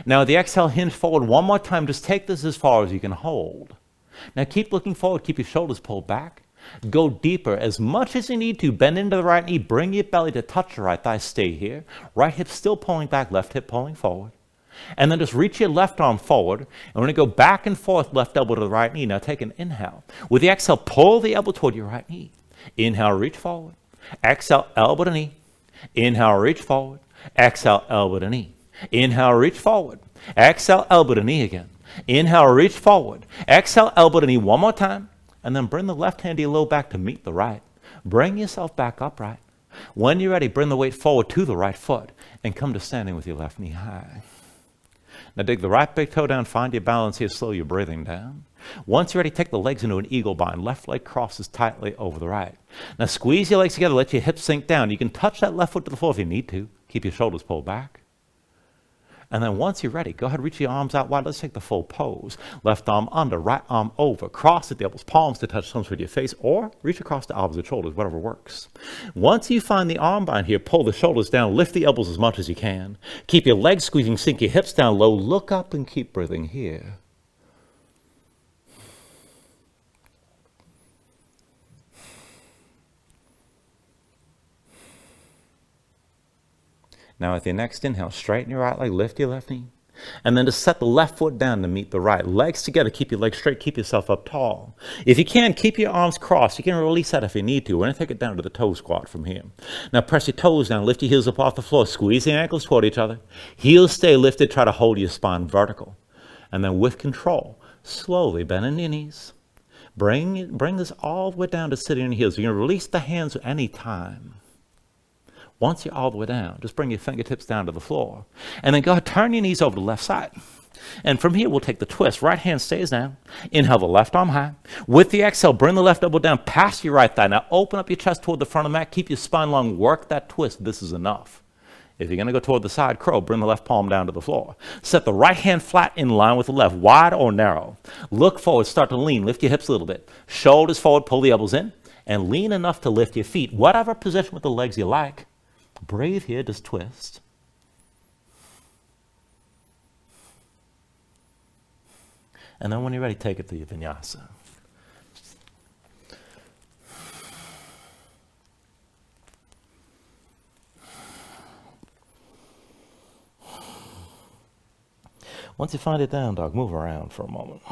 Now the exhale, hinge forward one more time. Just take this as far as you can hold. Now keep looking forward. Keep your shoulders pulled back. Go deeper as much as you need to. Bend into the right knee. Bring your belly to touch your right thigh. Stay here. Right hip still pulling back. Left hip pulling forward. And then just reach your left arm forward. And we're going to go back and forth, left elbow to the right knee. Now take an inhale. With the exhale, pull the elbow toward your right knee. Inhale, reach forward. Exhale, elbow to knee. Inhale, reach forward. Exhale, elbow to knee. Inhale, reach forward. Exhale, elbow to knee again. Inhale, reach forward. Exhale, elbow to knee one more time. And then bring the left hand to your low back to meet the right. Bring yourself back upright. When you're ready, bring the weight forward to the right foot and come to standing with your left knee high. Now dig the right big toe down, find your balance here, slow your breathing down. Once you're ready, take the legs into an eagle bind. Left leg crosses tightly over the right. Now squeeze your legs together, let your hips sink down. You can touch that left foot to the floor if you need to. Keep your shoulders pulled back. And then once you're ready, go ahead, reach your arms out wide. Let's take the full pose. Left arm under, right arm over. Cross at the elbows, palms to touch thumbs with your face, or reach across the opposite shoulders, whatever works. Once you find the arm bind here, pull the shoulders down, lift the elbows as much as you can. Keep your legs squeezing, sink your hips down low, look up and keep breathing here. Now with your next inhale, straighten your right leg, lift your left knee. And then just set the left foot down to meet the right. Legs together, keep your legs straight, keep yourself up tall. If you can, keep your arms crossed. You can release that if you need to. We're going to take it down to the toe squat from here. Now press your toes down, lift your heels up off the floor, squeeze the ankles toward each other. Heels stay lifted, try to hold your spine vertical. And then with control, slowly bend in your knees. Bring this all the way down to sitting on your heels. You're going to release the hands at any time. Once you're all the way down, just bring your fingertips down to the floor. And then go ahead, turn your knees over to the left side. And from here, we'll take the twist. Right hand stays down. Inhale the left arm high. With the exhale, bring the left elbow down past your right thigh. Now open up your chest toward the front of the mat. Keep your spine long. Work that twist. This is enough. If you're going to go toward the side crow, bring the left palm down to the floor. Set the right hand flat in line with the left, wide or narrow. Look forward. Start to lean. Lift your hips a little bit. Shoulders forward. Pull the elbows in. And lean enough to lift your feet. Whatever position with the legs you like. Breathe here, just twist. And then when you're ready, take it to your Vinyasa. Once you find it down, dog, move around for a moment.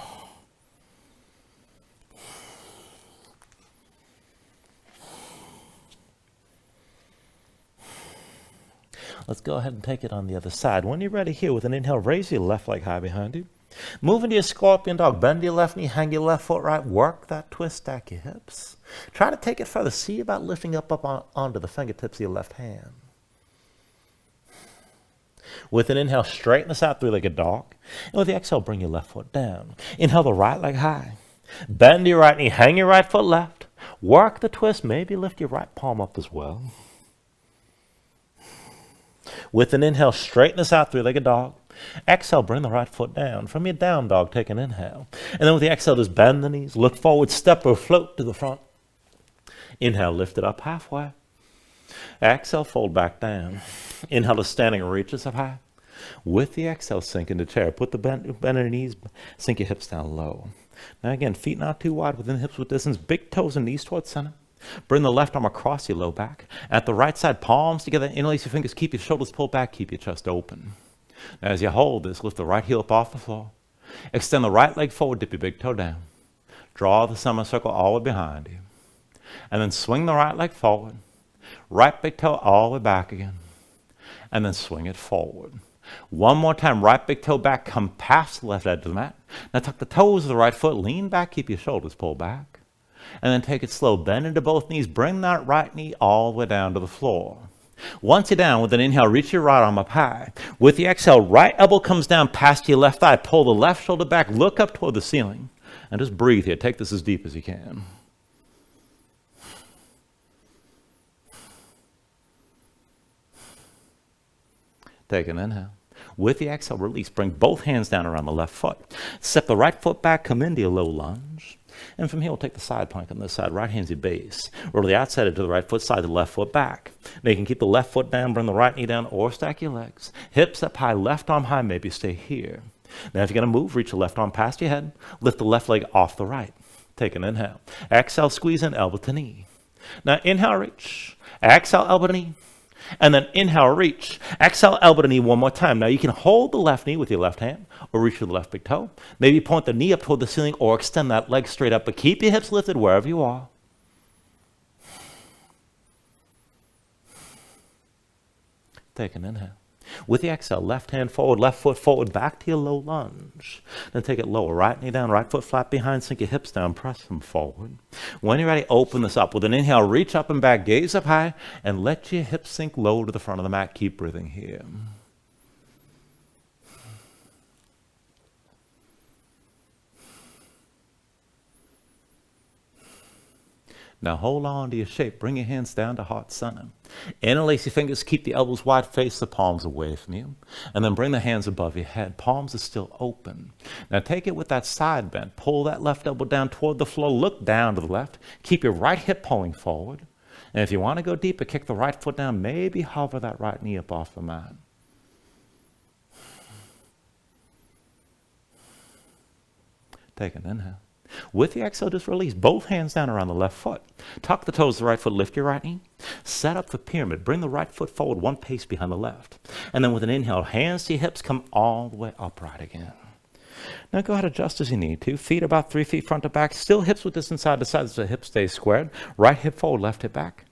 Let's go ahead and take it on the other side. When you're ready here, with an inhale, raise your left leg high behind you. Move into your scorpion dog. Bend your left knee, hang your left foot right. Work that twist, stack your hips. Try to take it further. See about lifting onto the fingertips of your left hand. With an inhale, straighten this out, three-legged dog. And with the exhale, bring your left foot down. Inhale the right leg high. Bend your right knee, hang your right foot left. Work the twist. Maybe lift your right palm up as well. With an inhale, straighten this out, three-legged dog. Exhale, bring the right foot down. From your down dog, take an inhale. And then with the exhale, just bend the knees, look forward, step or float to the front. Inhale, lift it up halfway. Exhale, fold back down. Inhale to standing, reaches up high. With the exhale, sink into chair. Put the bend in the knees, sink your hips down low. Now again, feet not too wide within hips with distance, big toes and knees towards center. Bring the left arm across your low back. At the right side, palms together, interlace your fingers, keep your shoulders pulled back, keep your chest open. Now as you hold this, lift the right heel up off the floor. Extend the right leg forward, dip your big toe down. Draw the semicircle all the way behind you. And then swing the right leg forward. Right big toe all the way back again. And then swing it forward. One more time, right big toe back, come past the left edge of the mat. Now tuck the toes of the right foot, lean back, keep your shoulders pulled back. And then take it slow, bend into both knees, bring that right knee all the way down to the floor. Once you're down, with an inhale, reach your right arm up high. With the exhale, right elbow comes down past your left thigh, pull the left shoulder back, look up toward the ceiling, and just breathe here. Take this as deep as you can. Take an inhale. With the exhale, release. Bring both hands down around the left foot. Step the right foot back, come into your low lunge. And from here, we'll take the side plank on this side. Right hand's your base. Roll the outside edge to the right foot, slide the left foot back. Now you can keep the left foot down, bring the right knee down, or stack your legs. Hips up high, left arm high, maybe stay here. Now if you're going to move, reach the left arm past your head. Lift the left leg off the right. Take an inhale. Exhale, squeeze in, elbow to knee. Now inhale, reach. Exhale, elbow to knee. And then inhale, reach. Exhale, elbow to knee one more time. Now you can hold the left knee with your left hand or reach with the left big toe. Maybe point the knee up toward the ceiling or extend that leg straight up, but keep your hips lifted wherever you are. Take an inhale. With the exhale, left hand forward, left foot forward, back to your low lunge. Then take it lower, right knee down, right foot flat behind, sink your hips down, press them forward. When you're ready, open this up. With an inhale, reach up and back, gaze up high, and let your hips sink low to the front of the mat. Keep breathing here. Now hold on to your shape. Bring your hands down to heart center. Interlace your fingers. Keep the elbows wide. Face the palms away from you. And then bring the hands above your head. Palms are still open. Now take it with that side bend. Pull that left elbow down toward the floor. Look down to the left. Keep your right hip pulling forward. And if you want to go deeper, kick the right foot down. Maybe hover that right knee up off the mat. Take an inhale. With the exhale, just release both hands down around the left foot. Tuck the toes of the right foot, lift your right knee. Set up the pyramid. Bring the right foot forward one pace behind the left. And then with an inhale, hands to your hips, come all the way upright again. Now go ahead, adjust as you need to. Feet about 3 feet front to back. Still hips with distance side to side so the hips stay squared. Right hip forward, left hip back.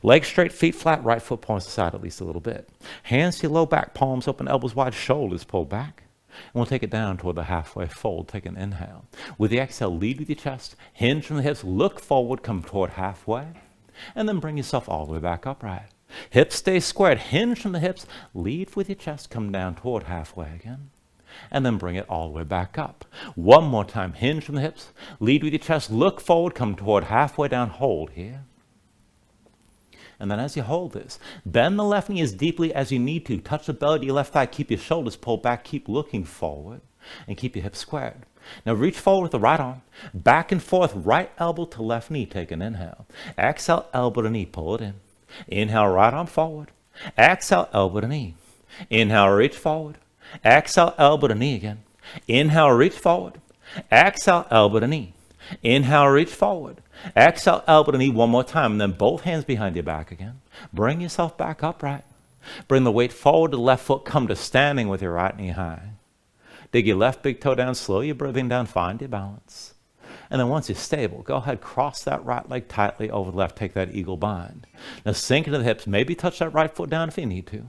Legs straight, feet flat, right foot points to the side at least a little bit. Hands to your low back, palms open, elbows wide, shoulders pulled back. And we'll take it down toward the halfway fold. Take an inhale. With the exhale, lead with your chest. Hinge from the hips. Look forward. Come toward halfway. And then bring yourself all the way back upright. Hips stay squared. Hinge from the hips. Lead with your chest. Come down toward halfway again. And then bring it all the way back up. One more time. Hinge from the hips. Lead with your chest. Look forward. Come toward halfway down. Hold here. And then as you hold this, bend the left knee as deeply as you need to. Touch the belly to your left thigh. Keep your shoulders pulled back. Keep looking forward. And keep your hips squared. Now reach forward with the right arm. Back and forth. Right elbow to left knee. Take an inhale. Exhale, elbow to knee. Pull it in. Inhale, right arm forward. Exhale, elbow to knee. Inhale, reach forward. Exhale, elbow to knee again. Inhale, reach forward. Exhale, elbow to knee. Inhale, reach forward. Exhale, elbow to knee one more time, and then both hands behind your back again. Bring yourself back upright. Bring the weight forward to the left foot. Come to standing with your right knee high. Dig your left big toe down. Slow your breathing down. Find your balance. And then once you're stable, go ahead, cross that right leg tightly over the left. Take that eagle bind. Now sink into the hips. Maybe touch that right foot down if you need to.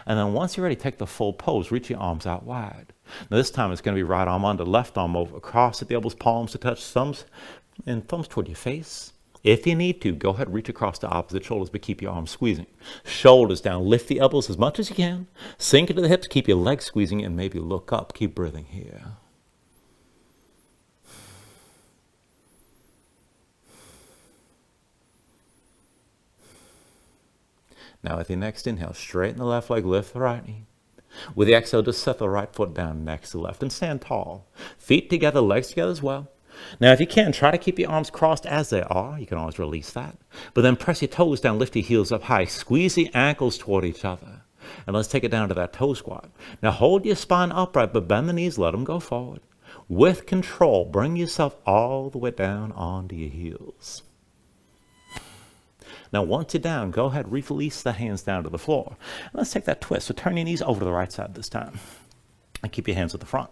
And then once you're ready, take the full pose. Reach your arms out wide. Now this time it's going to be right arm under, left arm over, across at the elbows, palms to touch, thumbs toward your face. If you need to, go ahead, reach across the opposite shoulders, but keep your arms squeezing. Shoulders down, lift the elbows as much as you can. Sink into the hips, keep your legs squeezing, and maybe look up. Keep breathing here. Now with your next inhale, straighten the left leg, lift the right knee. With the exhale, just set the right foot down next to the left and stand tall. Feet together, legs together as well. Now if you can, try to keep your arms crossed as they are. You can always release that. But then press your toes down, lift your heels up high. Squeeze the ankles toward each other. And let's take it down to that toe squat. Now hold your spine upright, but bend the knees, let them go forward. With control, bring yourself all the way down onto your heels. Now, once you're down, go ahead, release the hands down to the floor. Let's take that twist. So turn your knees over to the right side this time. And keep your hands at the front.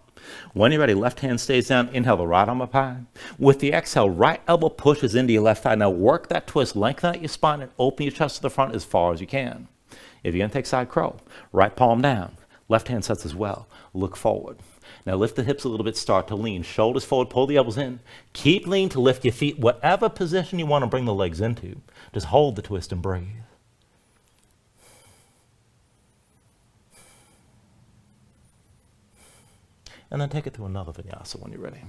When you're ready, left hand stays down. Inhale the right arm up high. With the exhale, right elbow pushes into your left thigh. Now work that twist. Lengthen out your spine and open your chest to the front as far as you can. If you're going to take side crow, right palm down. Left hand sets as well. Look forward. Now lift the hips a little bit, start to lean. Shoulders forward, pull the elbows in. Keep lean to lift your feet, whatever position you want to bring the legs into. Just hold the twist and breathe. And then take it to another vinyasa when you're ready.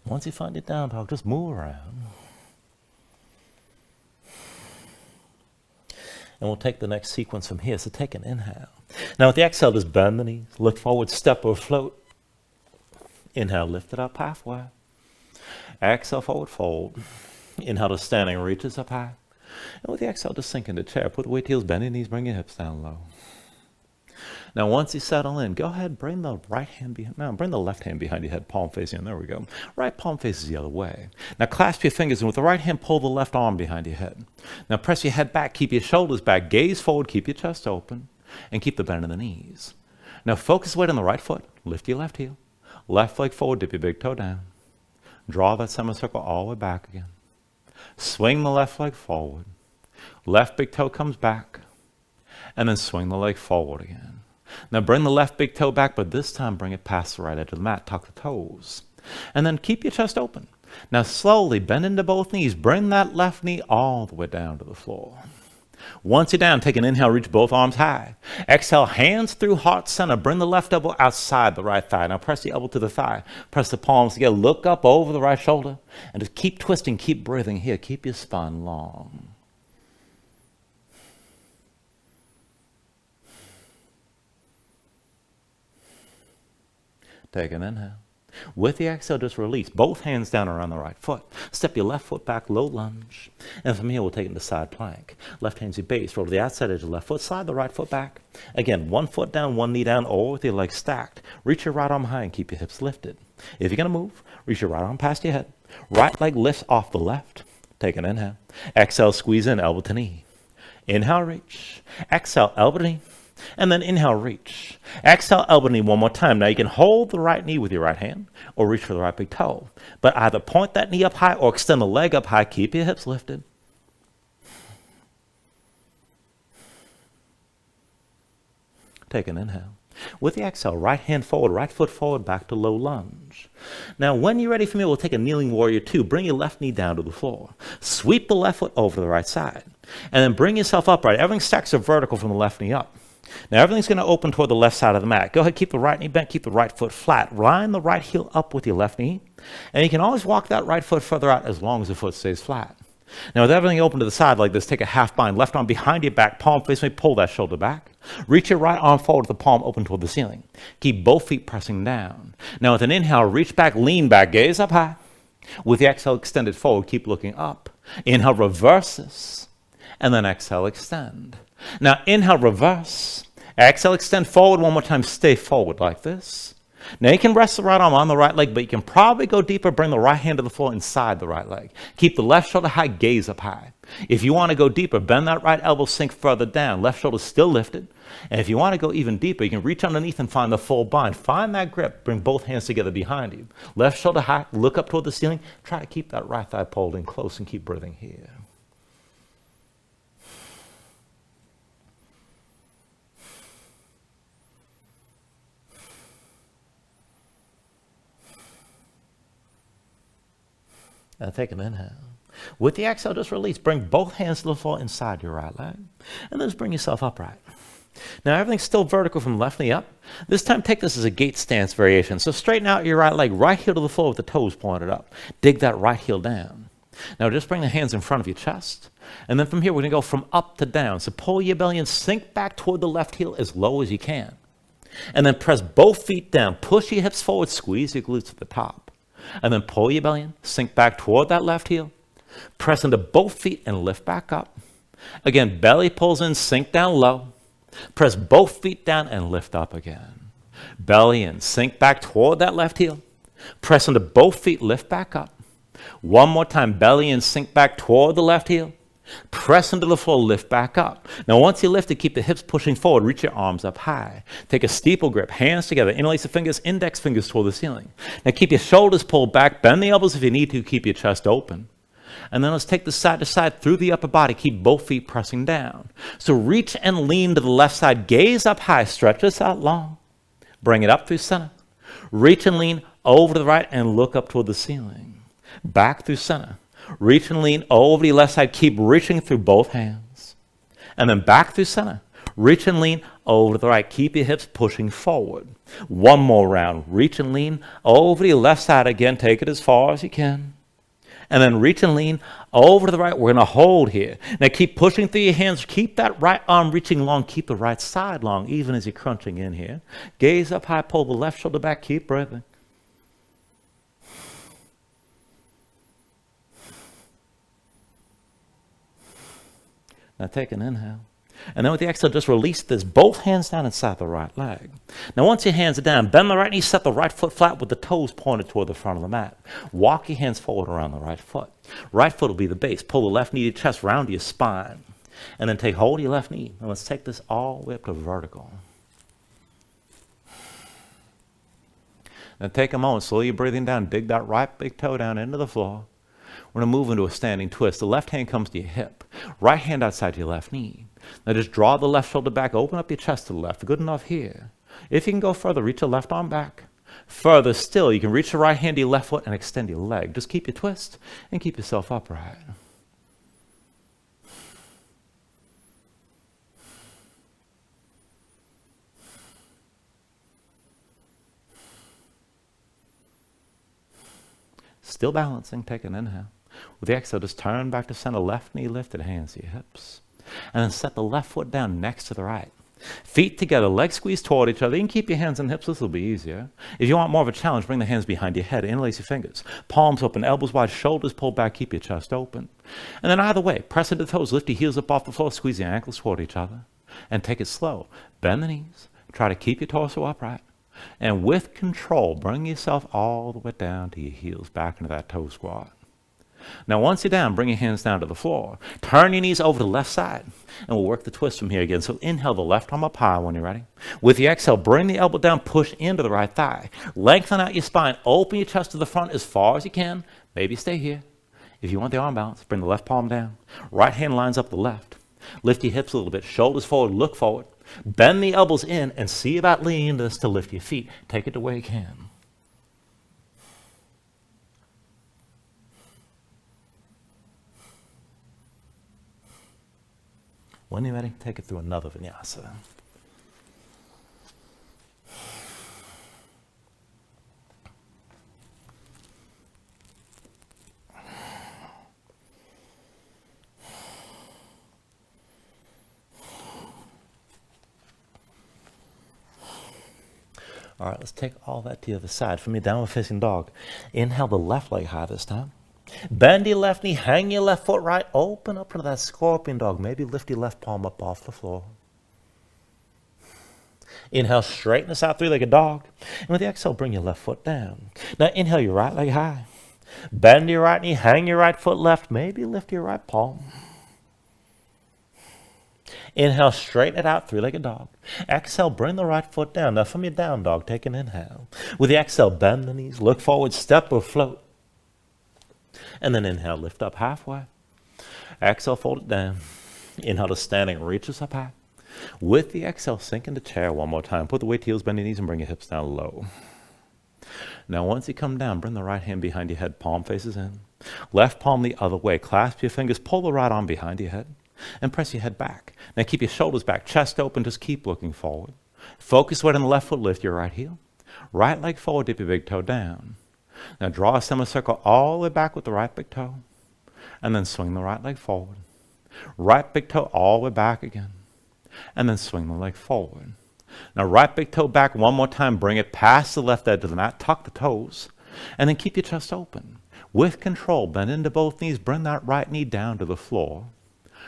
Once you find it down dog, just move around. And we'll take the next sequence from here. So take an inhale. Now with the exhale, just bend the knees, look forward, step or float. Inhale, lift it up halfway. Exhale, forward fold. Inhale to standing, reaches up high. And with the exhale, just sink into chair. Put the weight heels, bend your knees, bring your hips down low. Now, once you settle in, go ahead, bring the right hand behind. Now, bring the left hand behind your head, palm facing in. There we go. Right palm faces the other way. Now, clasp your fingers, and with the right hand, pull the left arm behind your head. Now, press your head back, keep your shoulders back, gaze forward, keep your chest open, and keep the bend in the knees. Now, focus weight on the right foot. Lift your left heel. Left leg forward, dip your big toe down. Draw that semicircle all the way back again. Swing the left leg forward. Left big toe comes back. And then swing the leg forward again. Now bring the left big toe back, but this time bring it past the right edge of the mat. Tuck the toes. And then keep your chest open. Now slowly bend into both knees. Bring that left knee all the way down to the floor. Once you're down, take an inhale, reach both arms high. Exhale, hands through heart center. Bring the left elbow outside the right thigh. Now press the elbow to the thigh. Press the palms together. Look up over the right shoulder. And just keep twisting, keep breathing here. Keep your spine long. Take an inhale. With the exhale, just release. Both hands down around the right foot. Step your left foot back, low lunge. And from here, we'll take it into side plank. Left hand's your base. Roll to the outside edge of the left foot. Slide the right foot back. Again, one foot down, one knee down, or with your legs stacked. Reach your right arm high and keep your hips lifted. If you're going to move, reach your right arm past your head. Right leg lifts off the left. Take an inhale. Exhale, squeeze in, elbow to knee. Inhale, reach. Exhale, elbow to knee. And then inhale, reach. Exhale, elbow knee one more time. Now you can hold the right knee with your right hand or reach for the right big toe. But either point that knee up high or extend the leg up high. Keep your hips lifted. Take an inhale. With the exhale, right hand forward, right foot forward, back to low lunge. Now, when you're ready for me, we'll take a kneeling warrior two. Bring your left knee down to the floor. Sweep the left foot over to the right side. And then bring yourself upright. Everything stacks up vertical from the left knee up. Now everything's going to open toward the left side of the mat. Go ahead, keep the right knee bent, keep the right foot flat. Line the right heel up with your left knee. And you can always walk that right foot further out as long as the foot stays flat. Now with everything open to the side like this, take a half bind. Left arm behind your back, palm face me, pull that shoulder back. Reach your right arm forward with the palm open toward the ceiling. Keep both feet pressing down. Now with an inhale, reach back, lean back, gaze up high. With the exhale, extend it forward, keep looking up. Inhale, reverse this. And then exhale, extend. Now inhale, reverse. Exhale, extend forward one more time. Stay forward like this. Now you can rest the right arm on the right leg, but you can probably go deeper. Bring the right hand to the floor inside the right leg. Keep the left shoulder high, gaze up high. If you want to go deeper, bend that right elbow, sink further down. Left shoulder still lifted. And if you want to go even deeper, you can reach underneath and find the full bind. Find that grip. Bring both hands together behind you. Left shoulder high, look up toward the ceiling. Try to keep that right thigh pulled in close and keep breathing here. Now take an inhale. With the exhale, just release. Bring both hands to the floor inside your right leg. And then just bring yourself upright. Now everything's still vertical from left knee up. This time take this as a gate stance variation. So straighten out your right leg, right heel to the floor with the toes pointed up. Dig that right heel down. Now just bring the hands in front of your chest. And then from here, we're going to go from up to down. So pull your belly and sink back toward the left heel as low as you can. And then press both feet down. Push your hips forward, squeeze your glutes at the top. And then pull your belly in, sink back toward that left heel. Press into both feet and lift back up. Again, belly pulls in, sink down low. Press both feet down and lift up again. Belly in, sink back toward that left heel. Press into both feet, lift back up. One more time, belly in, sink back toward the left heel. Press into the floor, lift back up. Now, once you lift it, keep the hips pushing forward. Reach your arms up high. Take a steeple grip, hands together, interlace the fingers, index fingers toward the ceiling. Now, keep your shoulders pulled back, bend the elbows if you need to, keep your chest open. And then let's take the side to side through the upper body. Keep both feet pressing down. So reach and lean to the left side. Gaze up high. Stretch this out long. Bring it up through center. Reach and lean over to the right and look up toward the ceiling. Back through center. Reach and lean over to the left side. Keep reaching through both hands. And then back through center. Reach and lean over to the right. Keep your hips pushing forward. One more round. Reach and lean over to the left side again. Take it as far as you can. And then reach and lean over to the right. We're going to hold here. Now keep pushing through your hands. Keep that right arm reaching long. Keep the right side long, even as you're crunching in here. Gaze up high. Pull the left shoulder back. Keep breathing. Now take an inhale. And then with the exhale, just release this. Both hands down inside the right leg. Now once your hands are down, bend the right knee, set the right foot flat with the toes pointed toward the front of the mat. Walk your hands forward around the right foot. Right foot will be the base. Pull the left knee to your chest, round to your spine. And then take hold of your left knee. And let's take this all the way up to vertical. Now take a moment, slow your breathing down. Dig that right big toe down into the floor. We're going to move into a standing twist. The left hand comes to your hip. Right hand outside your left knee. Now just draw the left shoulder back. Open up your chest to the left. Good enough here. If you can go further, reach your left arm back. Further still, you can reach the right hand to your left foot and extend your leg. Just keep your twist and keep yourself upright. Still balancing. Take an inhale. With the exhale, just turn back to center. Left knee lifted, hands to your hips. And then set the left foot down next to the right. Feet together, legs squeezed toward each other. You can keep your hands on hips. This will be easier. If you want more of a challenge, bring the hands behind your head. Interlace your fingers. Palms open, elbows wide, shoulders pulled back. Keep your chest open. And then either way, press into the toes. Lift your heels up off the floor. Squeeze your ankles toward each other. And take it slow. Bend the knees. Try to keep your torso upright. And with control, bring yourself all the way down to your heels, back into that toe squat. Now, once you're down, bring your hands down to the floor. Turn your knees over to the left side, and we'll work the twist from here again. So inhale the left arm up high when you're ready. With the exhale, bring the elbow down, push into the right thigh. Lengthen out your spine. Open your chest to the front as far as you can. Maybe stay here. If you want the arm balance, bring the left palm down. Right hand lines up the left. Lift your hips a little bit. Shoulders forward, look forward. Bend the elbows in and see about leaning this to lift your feet. Take it to where you can. When you're ready, take it through another vinyasa. All right, let's take all that to the other side. From your downward facing dog. Inhale the left leg high this time. Bend your left knee, hang your left foot right, open up into that scorpion dog. Maybe lift your left palm up off the floor. Inhale, straighten this out three-legged dog. And with the exhale, bring your left foot down. Now inhale your right leg high. Bend your right knee, hang your right foot left, maybe lift your right palm. Inhale, straighten it out, three-legged dog. Exhale, bring the right foot down. Now from your down dog, take an inhale. With the exhale, bend the knees, look forward, step or float. And then inhale, lift up halfway. Exhale, fold it down. Inhale to standing, reaches up high. With the exhale, sink into chair one more time. Put the weight to heels, bend your knees, and bring your hips down low. Now once you come down, bring the right hand behind your head, palm faces in. Left palm the other way. Clasp your fingers, pull the right arm behind your head, and press your head back. Now keep your shoulders back, chest open, just keep looking forward. Focus weight on the left foot, lift your right heel. Right leg forward, dip your big toe down. Now draw a semicircle all the way back with the right big toe, and then swing the right leg forward. Right big toe all the way back again, and then swing the leg forward. Now right big toe back one more time, bring it past the left edge of the mat, tuck the toes, and then keep your chest open. With control, bend into both knees, bring that right knee down to the floor.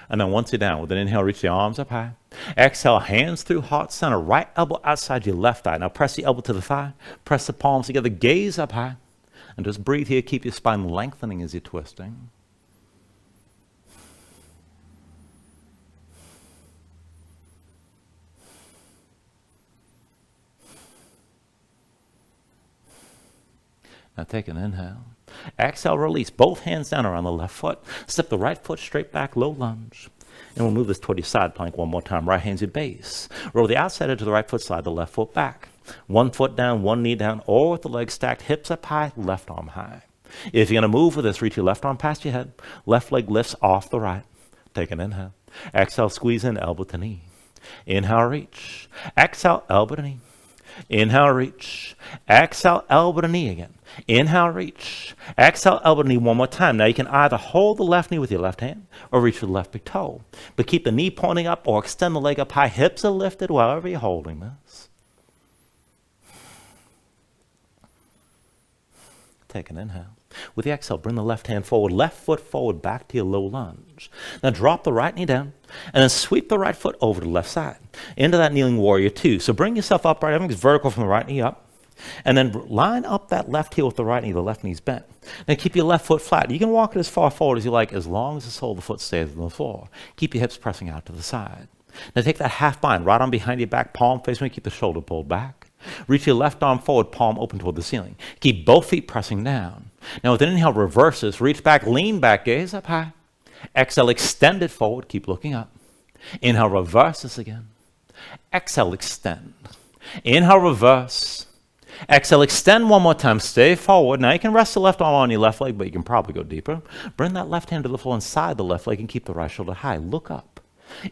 And then once you're down, with an inhale, reach the arms up high. Exhale, hands through heart center, right elbow outside your left thigh. Now press the elbow to the thigh, press the palms together, gaze up high. And just breathe here, keep your spine lengthening as you're twisting. Now take an inhale. Exhale, release. Both hands down around the left foot. Step the right foot straight back, low lunge. And we'll move this toward your side plank one more time. Right hand's your base. Roll the outside edge of the right foot, slide the left foot back. One foot down, one knee down, or with the legs stacked, hips up high, left arm high. If you're going to move with this, reach your left arm past your head. Left leg lifts off the right. Take an inhale. Exhale, squeeze in, elbow to knee. Inhale, reach. Exhale, elbow to knee. Inhale, reach. Exhale, elbow to knee again. Inhale, reach. Exhale, elbow to knee one more time. Now you can either hold the left knee with your left hand or reach for the left big toe. But keep the knee pointing up or extend the leg up high. Hips are lifted wherever you're holding this. Take an inhale. With the exhale, bring the left hand forward, left foot forward, back to your low lunge. Now drop the right knee down, and then sweep the right foot over to the left side, into that kneeling warrior two. So bring yourself upright, everything's vertical from the right knee up, and then line up that left heel with the right knee, the left knee's bent. Now keep your left foot flat. You can walk it as far forward as you like, as long as the sole of the foot stays on the floor. Keep your hips pressing out to the side. Now take that half bind, right arm behind your back, palm facing, keep the shoulder pulled back. Reach your left arm forward, palm open toward the ceiling. Keep both feet pressing down. Now with an inhale, reverse this. Reach back, lean back, gaze up high. Exhale, extend it forward, keep looking up. Inhale, reverse this again. Exhale, extend. Inhale, reverse. Exhale, extend one more time, stay forward. Now you can rest the left arm on your left leg, but you can probably go deeper. Bring that left hand to the floor inside the left leg and keep the right shoulder high. Look up.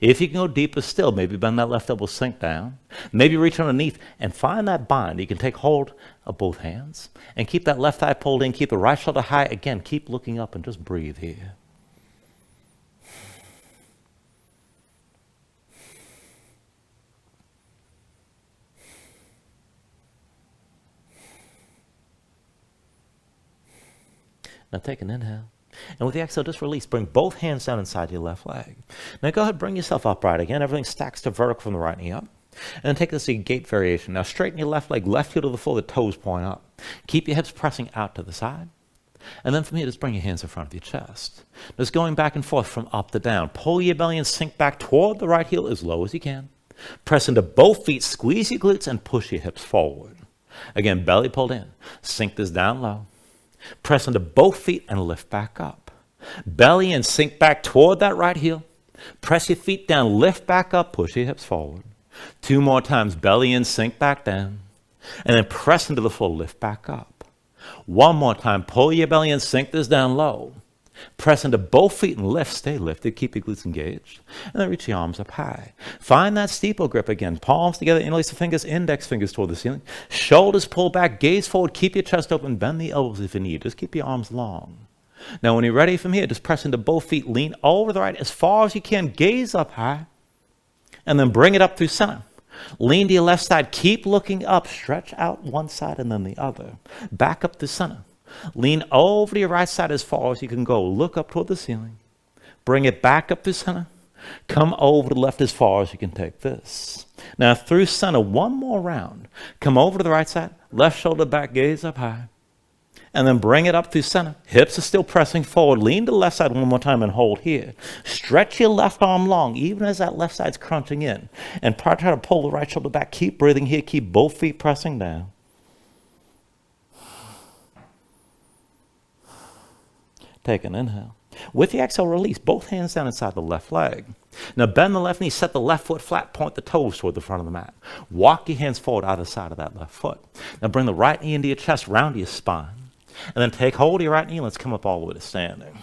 If you can go deeper still, maybe bend that left elbow, sink down. Maybe reach underneath and find that bind. You can take hold of both hands and keep that left thigh pulled in. Keep the right shoulder high. Again, keep looking up and just breathe here. Now take an inhale. And with the exhale, just release. Bring both hands down inside your left leg. Now go ahead, bring yourself upright again. Everything stacks to vertical from the right knee up. And then take this to gate variation. Now straighten your left leg, left heel to the floor, the toes point up. Keep your hips pressing out to the side. And then from here, just bring your hands in front of your chest. Just going back and forth from up to down. Pull your belly and sink back toward the right heel as low as you can. Press into both feet, squeeze your glutes, and push your hips forward. Again, belly pulled in. Sink this down low. Press into both feet and lift back up. Belly and sink back toward that right heel. Press your feet down, lift back up, push your hips forward. 2 more times, belly in, sink back down. And then press into the floor, lift back up. 1 more time, pull your belly in, sink this down low. Press into both feet and lift, stay lifted, keep your glutes engaged. And then reach your arms up high. Find that steeple grip again. Palms together, interlace the fingers, index fingers toward the ceiling. Shoulders pull back, gaze forward, keep your chest open, bend the elbows if you need. Just keep your arms long. Now when you're ready from here, just press into both feet, lean over to the right as far as you can, gaze up high, and then bring it up through center. Lean to your left side, keep looking up, stretch out one side and then the other. Back up to center. Lean over to your right side as far as you can go. Look up toward the ceiling. Bring it back up to center. Come over to the left as far as you can take this. Now through center, 1 more round. Come over to the right side, left shoulder back, gaze up high. And then bring it up through center. Hips are still pressing forward. Lean to the left side 1 more time and hold here. Stretch your left arm long, even as that left side's crunching in. And try to pull the right shoulder back. Keep breathing here. Keep both feet pressing down. Take an inhale. With the exhale, release. Both hands down inside the left leg. Now bend the left knee, set the left foot flat, point the toes toward the front of the mat. Walk your hands forward either side of that left foot. Now bring the right knee into your chest, round your spine. And then take hold of your right knee. Let's come up all the way to standing.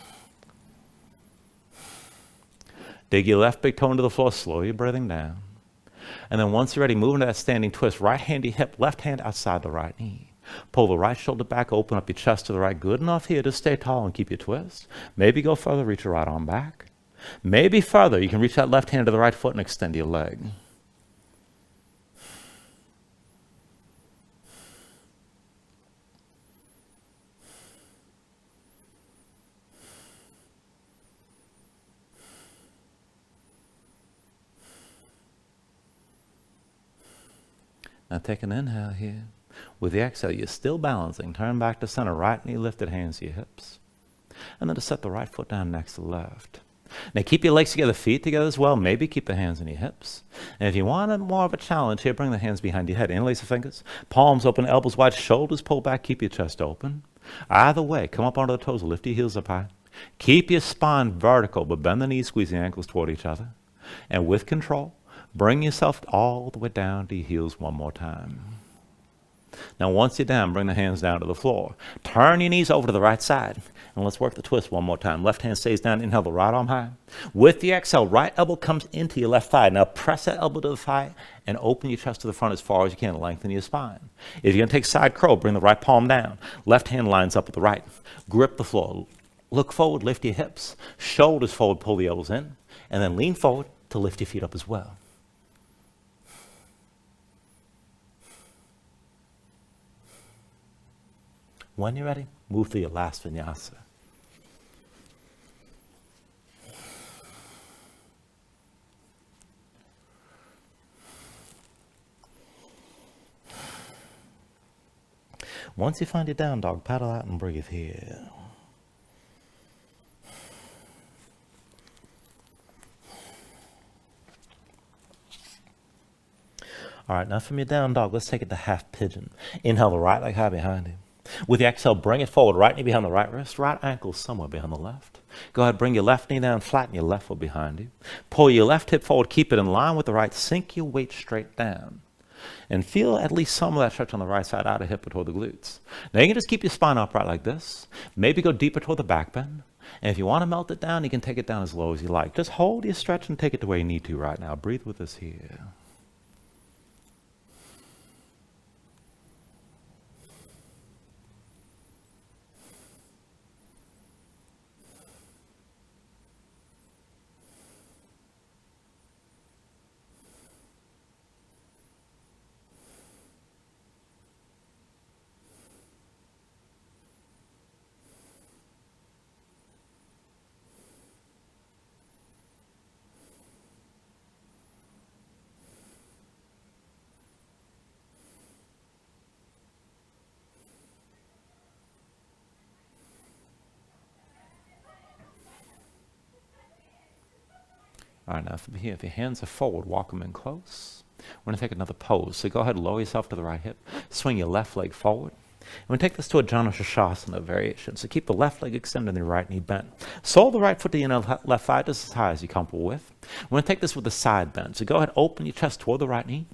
Dig your left big toe into the floor, slow your breathing down. And then once you're ready, move into that standing twist. Right hand to your hip, left hand outside the right knee. Pull the right shoulder back, open up your chest to the right. Good enough here to stay tall and keep your twist. Maybe go further, reach your right arm back. Maybe further, you can reach that left hand to the right foot and extend your leg. Now take an inhale here. With the exhale, you're still balancing. Turn back to center, right knee lifted, hands to your hips. And then to set the right foot down next to the left. Now keep your legs together, feet together as well. Maybe keep the hands on your hips. And if you want more of a challenge here, bring the hands behind your head. Interlace the fingers, palms open, elbows wide, shoulders pull back, keep your chest open. Either way, come up onto the toes, lift your heels up high. Keep your spine vertical, but bend the knees, squeeze the ankles toward each other. And with control, bring yourself all the way down to your heels one more time. Now once you're down, bring the hands down to the floor. Turn your knees over to the right side. And let's work the twist one more time. Left hand stays down. Inhale the right arm high. With the exhale, right elbow comes into your left thigh. Now press that elbow to the thigh and open your chest to the front as far as you can. Lengthen your spine. If you're going to take side curl, bring the right palm down. Left hand lines up with the right. Grip the floor. Look forward, lift your hips. Shoulders forward, pull the elbows in. And then lean forward to lift your feet up as well. When you're ready, move to your last vinyasa. Once you find your down dog, paddle out and breathe here. All right, now from your down dog, let's take it to half pigeon. Inhale the right leg high behind you. With the exhale, bring it forward. Right knee behind the right wrist, right ankle somewhere behind the left. Go ahead, bring your left knee down, flatten your left foot behind you. Pull your left hip forward, keep it in line with the right. Sink your weight straight down. And feel at least some of that stretch on the right side, outer hip or toward the glutes. Now you can just keep your spine upright like this. Maybe go deeper toward the back bend. And if you want to melt it down, you can take it down as low as you like. Just hold your stretch and take it to where you need to right now. Breathe with us here. All right, now from here, if your hands are forward, walk them in close. We're going to take another pose. So go ahead and lower yourself to the right hip. Swing your left leg forward. And we'll take this to a Janu Shasana variation. So keep the left leg extended and the right knee bent. Sole the right foot to your left thigh just as high as you're comfortable with. We're going to take this with the side bend. So go ahead, open your chest toward the right knee.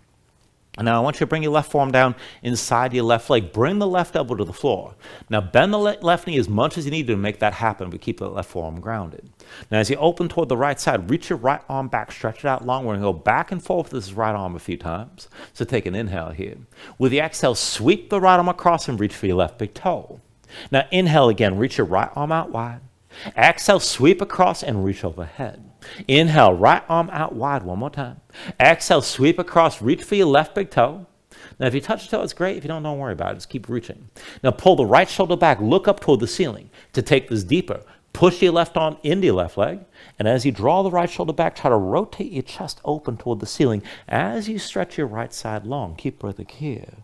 And now I want you to bring your left forearm down inside your left leg. Bring the left elbow to the floor. Now bend the left knee as much as you need to make that happen, but keep the left forearm grounded. Now as you open toward the right side, reach your right arm back, stretch it out long. We're going to go back and forth with this right arm a few times. So take an inhale here. With the exhale, sweep the right arm across and reach for your left big toe. Now inhale again, reach your right arm out wide. Exhale, sweep across and reach overhead. Inhale, right arm out wide one more time. Exhale, sweep across, reach for your left big toe. Now, if you touch your toe, it's great. If you don't worry about it. Just keep reaching. Now, pull the right shoulder back. Look up toward the ceiling. To take this deeper, push your left arm into your left leg. And as you draw the right shoulder back, try to rotate your chest open toward the ceiling as you stretch your right side long. Keep breathing here.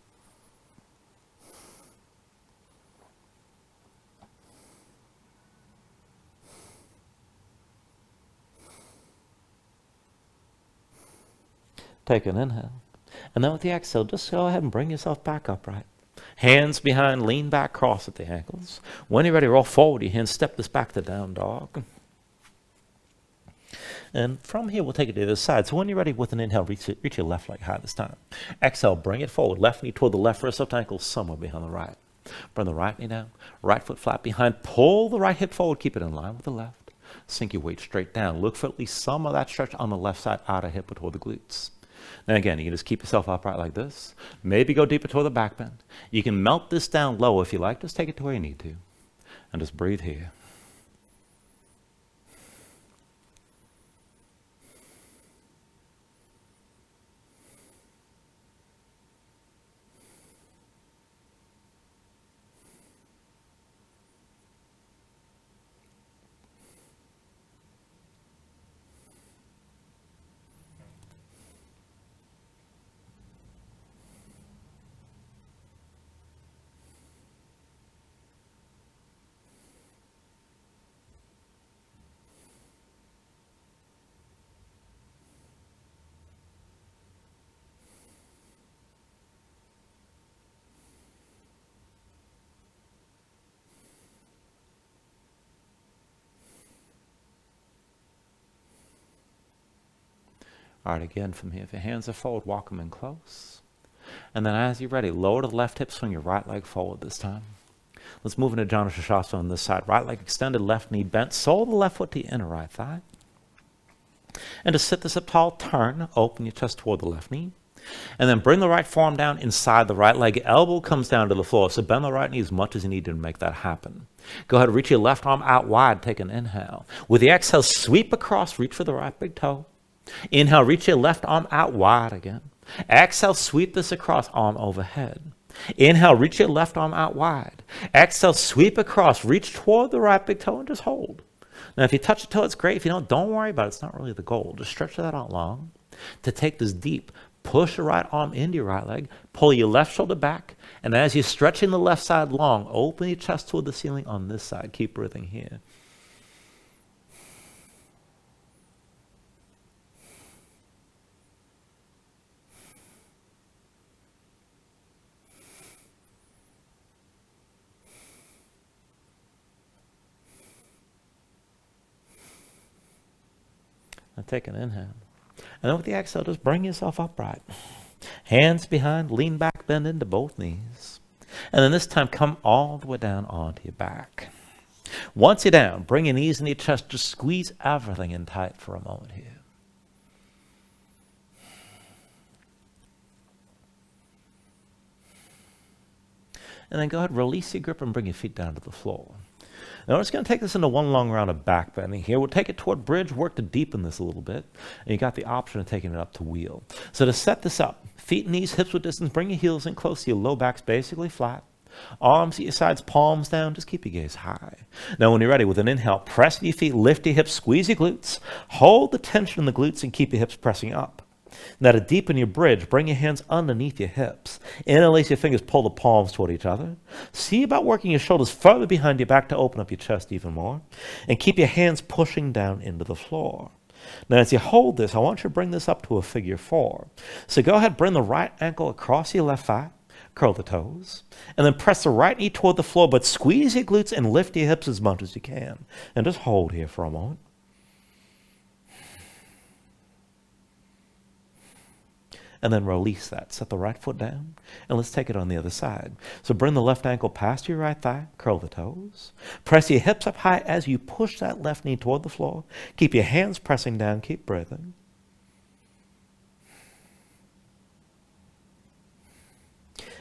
Take an inhale. And then with the exhale, just go ahead and bring yourself back upright. Hands behind, lean back, cross at the ankles. When you're ready, roll forward your hands, step this back to down dog. And from here, we'll take it to the other side. So when you're ready with an inhale, reach your left leg high this time. Exhale, bring it forward. Left knee toward the left wrist, left ankle somewhere behind the right. Bring the right knee down, right foot flat behind. Pull the right hip forward, keep it in line with the left. Sink your weight straight down. Look for at least some of that stretch on the left side, outer hip or toward the glutes. Now again, you can just keep yourself upright like this. Maybe go deeper toward the back bend. You can melt this down low if you like. Just take it to where you need to. And just breathe here. All right, again from here. If your hands are forward, walk them in close. And then as you're ready, lower the left hip, swing your right leg forward this time. Let's move into Janu Shastasana on this side. Right leg extended, left knee bent. Sole the left foot to your inner right thigh. And to sit this up tall, turn, open your chest toward the left knee. And then bring the right forearm down inside the right leg. Elbow comes down to the floor. So bend the right knee as much as you need to make that happen. Go ahead, reach your left arm out wide. Take an inhale. With the exhale, sweep across, reach for the right big toe. Inhale, reach your left arm out wide again. Exhale, sweep this across, arm overhead. Inhale, reach your left arm out wide. Exhale, sweep across, reach toward the right big toe and just hold. Now, if you touch the toe, it's great. If you don't worry about it. It's not really the goal. Just stretch that out long. To take this deep, push your right arm into your right leg, pull your left shoulder back, and as you're stretching the left side long, open your chest toward the ceiling on this side. Keep breathing here. Now take an inhale. And then with the exhale, just bring yourself upright. Hands behind, lean back, bend into both knees. And then this time, come all the way down onto your back. Once you're down, bring your knees into your chest. Just squeeze everything in tight for a moment here. And then go ahead, release your grip and bring your feet down to the floor. Now we're just going to take this into one long round of back bending here. We'll take it toward bridge, work to deepen this a little bit. And you got the option of taking it up to wheel. So to set this up, feet, knees, hips with distance, bring your heels in close. Your low back's basically flat. Arms at your sides, palms down. Just keep your gaze high. Now when you're ready, with an inhale, press your feet, lift your hips, squeeze your glutes. Hold the tension in the glutes and keep your hips pressing up. Now to deepen your bridge, bring your hands underneath your hips. Interlace your fingers, pull the palms toward each other. See about working your shoulders further behind your back to open up your chest even more. And keep your hands pushing down into the floor. Now as you hold this, I want you to bring this up to a figure 4. So go ahead, bring the right ankle across your left thigh. Curl the toes. And then press the right knee toward the floor, but squeeze your glutes and lift your hips as much as you can. And just hold here for a moment. And then release that. Set the right foot down. And let's take it on the other side. So bring the left ankle past your right thigh. Curl the toes. Press your hips up high as you push that left knee toward the floor. Keep your hands pressing down. Keep breathing.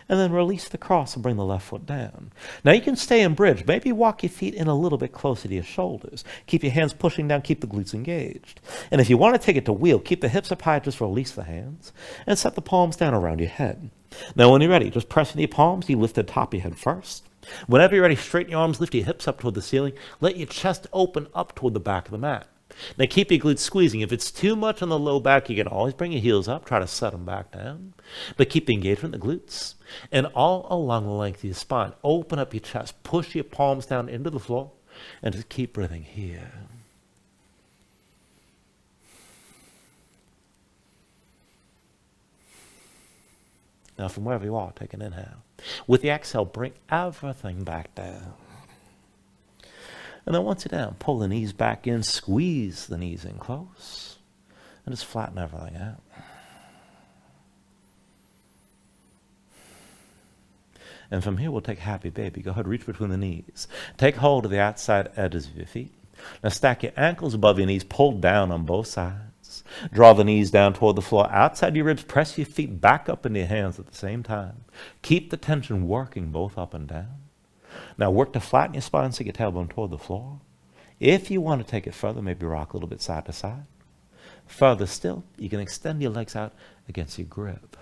And then release the cross and bring the left foot down. Now you can stay in bridge. Maybe walk your feet in a little bit closer to your shoulders. Keep your hands pushing down. Keep the glutes engaged. And if you want to take it to wheel, keep the hips up high. Just release the hands. And set the palms down around your head. Now when you're ready, just press into your palms. You lift the top of your head first. Whenever you're ready, straighten your arms. Lift your hips up toward the ceiling. Let your chest open up toward the back of the mat. Now keep your glutes squeezing. If it's too much on the low back, you can always bring your heels up. Try to set them back down. But keep the engagement in the glutes. And all along the length of your spine, open up your chest. Push your palms down into the floor. And just keep breathing here. Now from wherever you are, take an inhale. With the exhale, bring everything back down. And then once you're down, pull the knees back in, squeeze the knees in close, and just flatten everything out. And from here, we'll take happy baby. Go ahead, reach between the knees. Take hold of the outside edges of your feet. Now stack your ankles above your knees, pull down on both sides. Draw the knees down toward the floor. Outside your ribs, press your feet back up into your hands at the same time. Keep the tension working both up and down. Now work to flatten your spine so your tailbone toward the floor. If you want to take it further, maybe rock a little bit side to side. Further still, you can extend your legs out against your grip.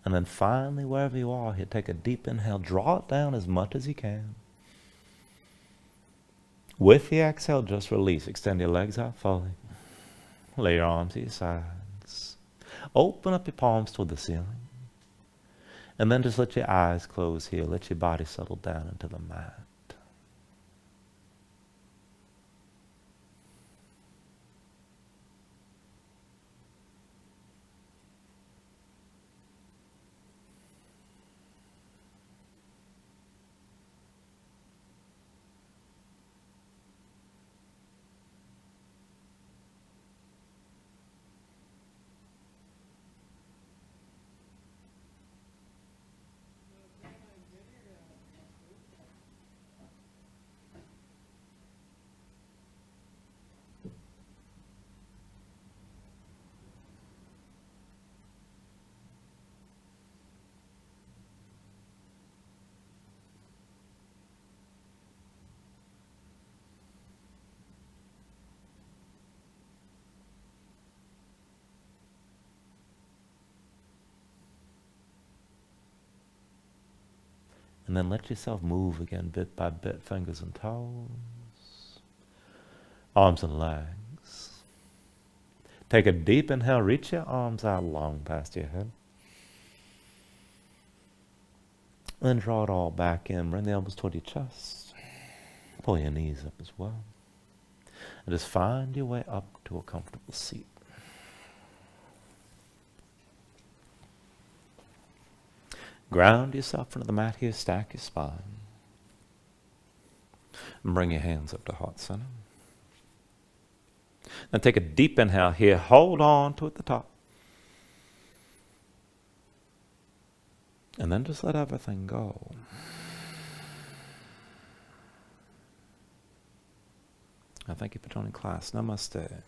And then finally, wherever you are, you take a deep inhale, draw it down as much as you can. With the exhale, just release. Extend your legs out fully. Lay your arms to your sides. Open up your palms toward the ceiling. And then just let your eyes close here. Let your body settle down into the mat. And then let yourself move again bit by bit, fingers and toes, arms and legs. Take a deep inhale, reach your arms out long past your head. Then draw it all back in, bring the elbows toward your chest. Pull your knees up as well. And just find your way up to a comfortable seat. Ground yourself into the mat here, stack your spine. And bring your hands up to heart center. Now take a deep inhale here, hold on to at the top. And then just let everything go. Thank you for joining class. Namaste.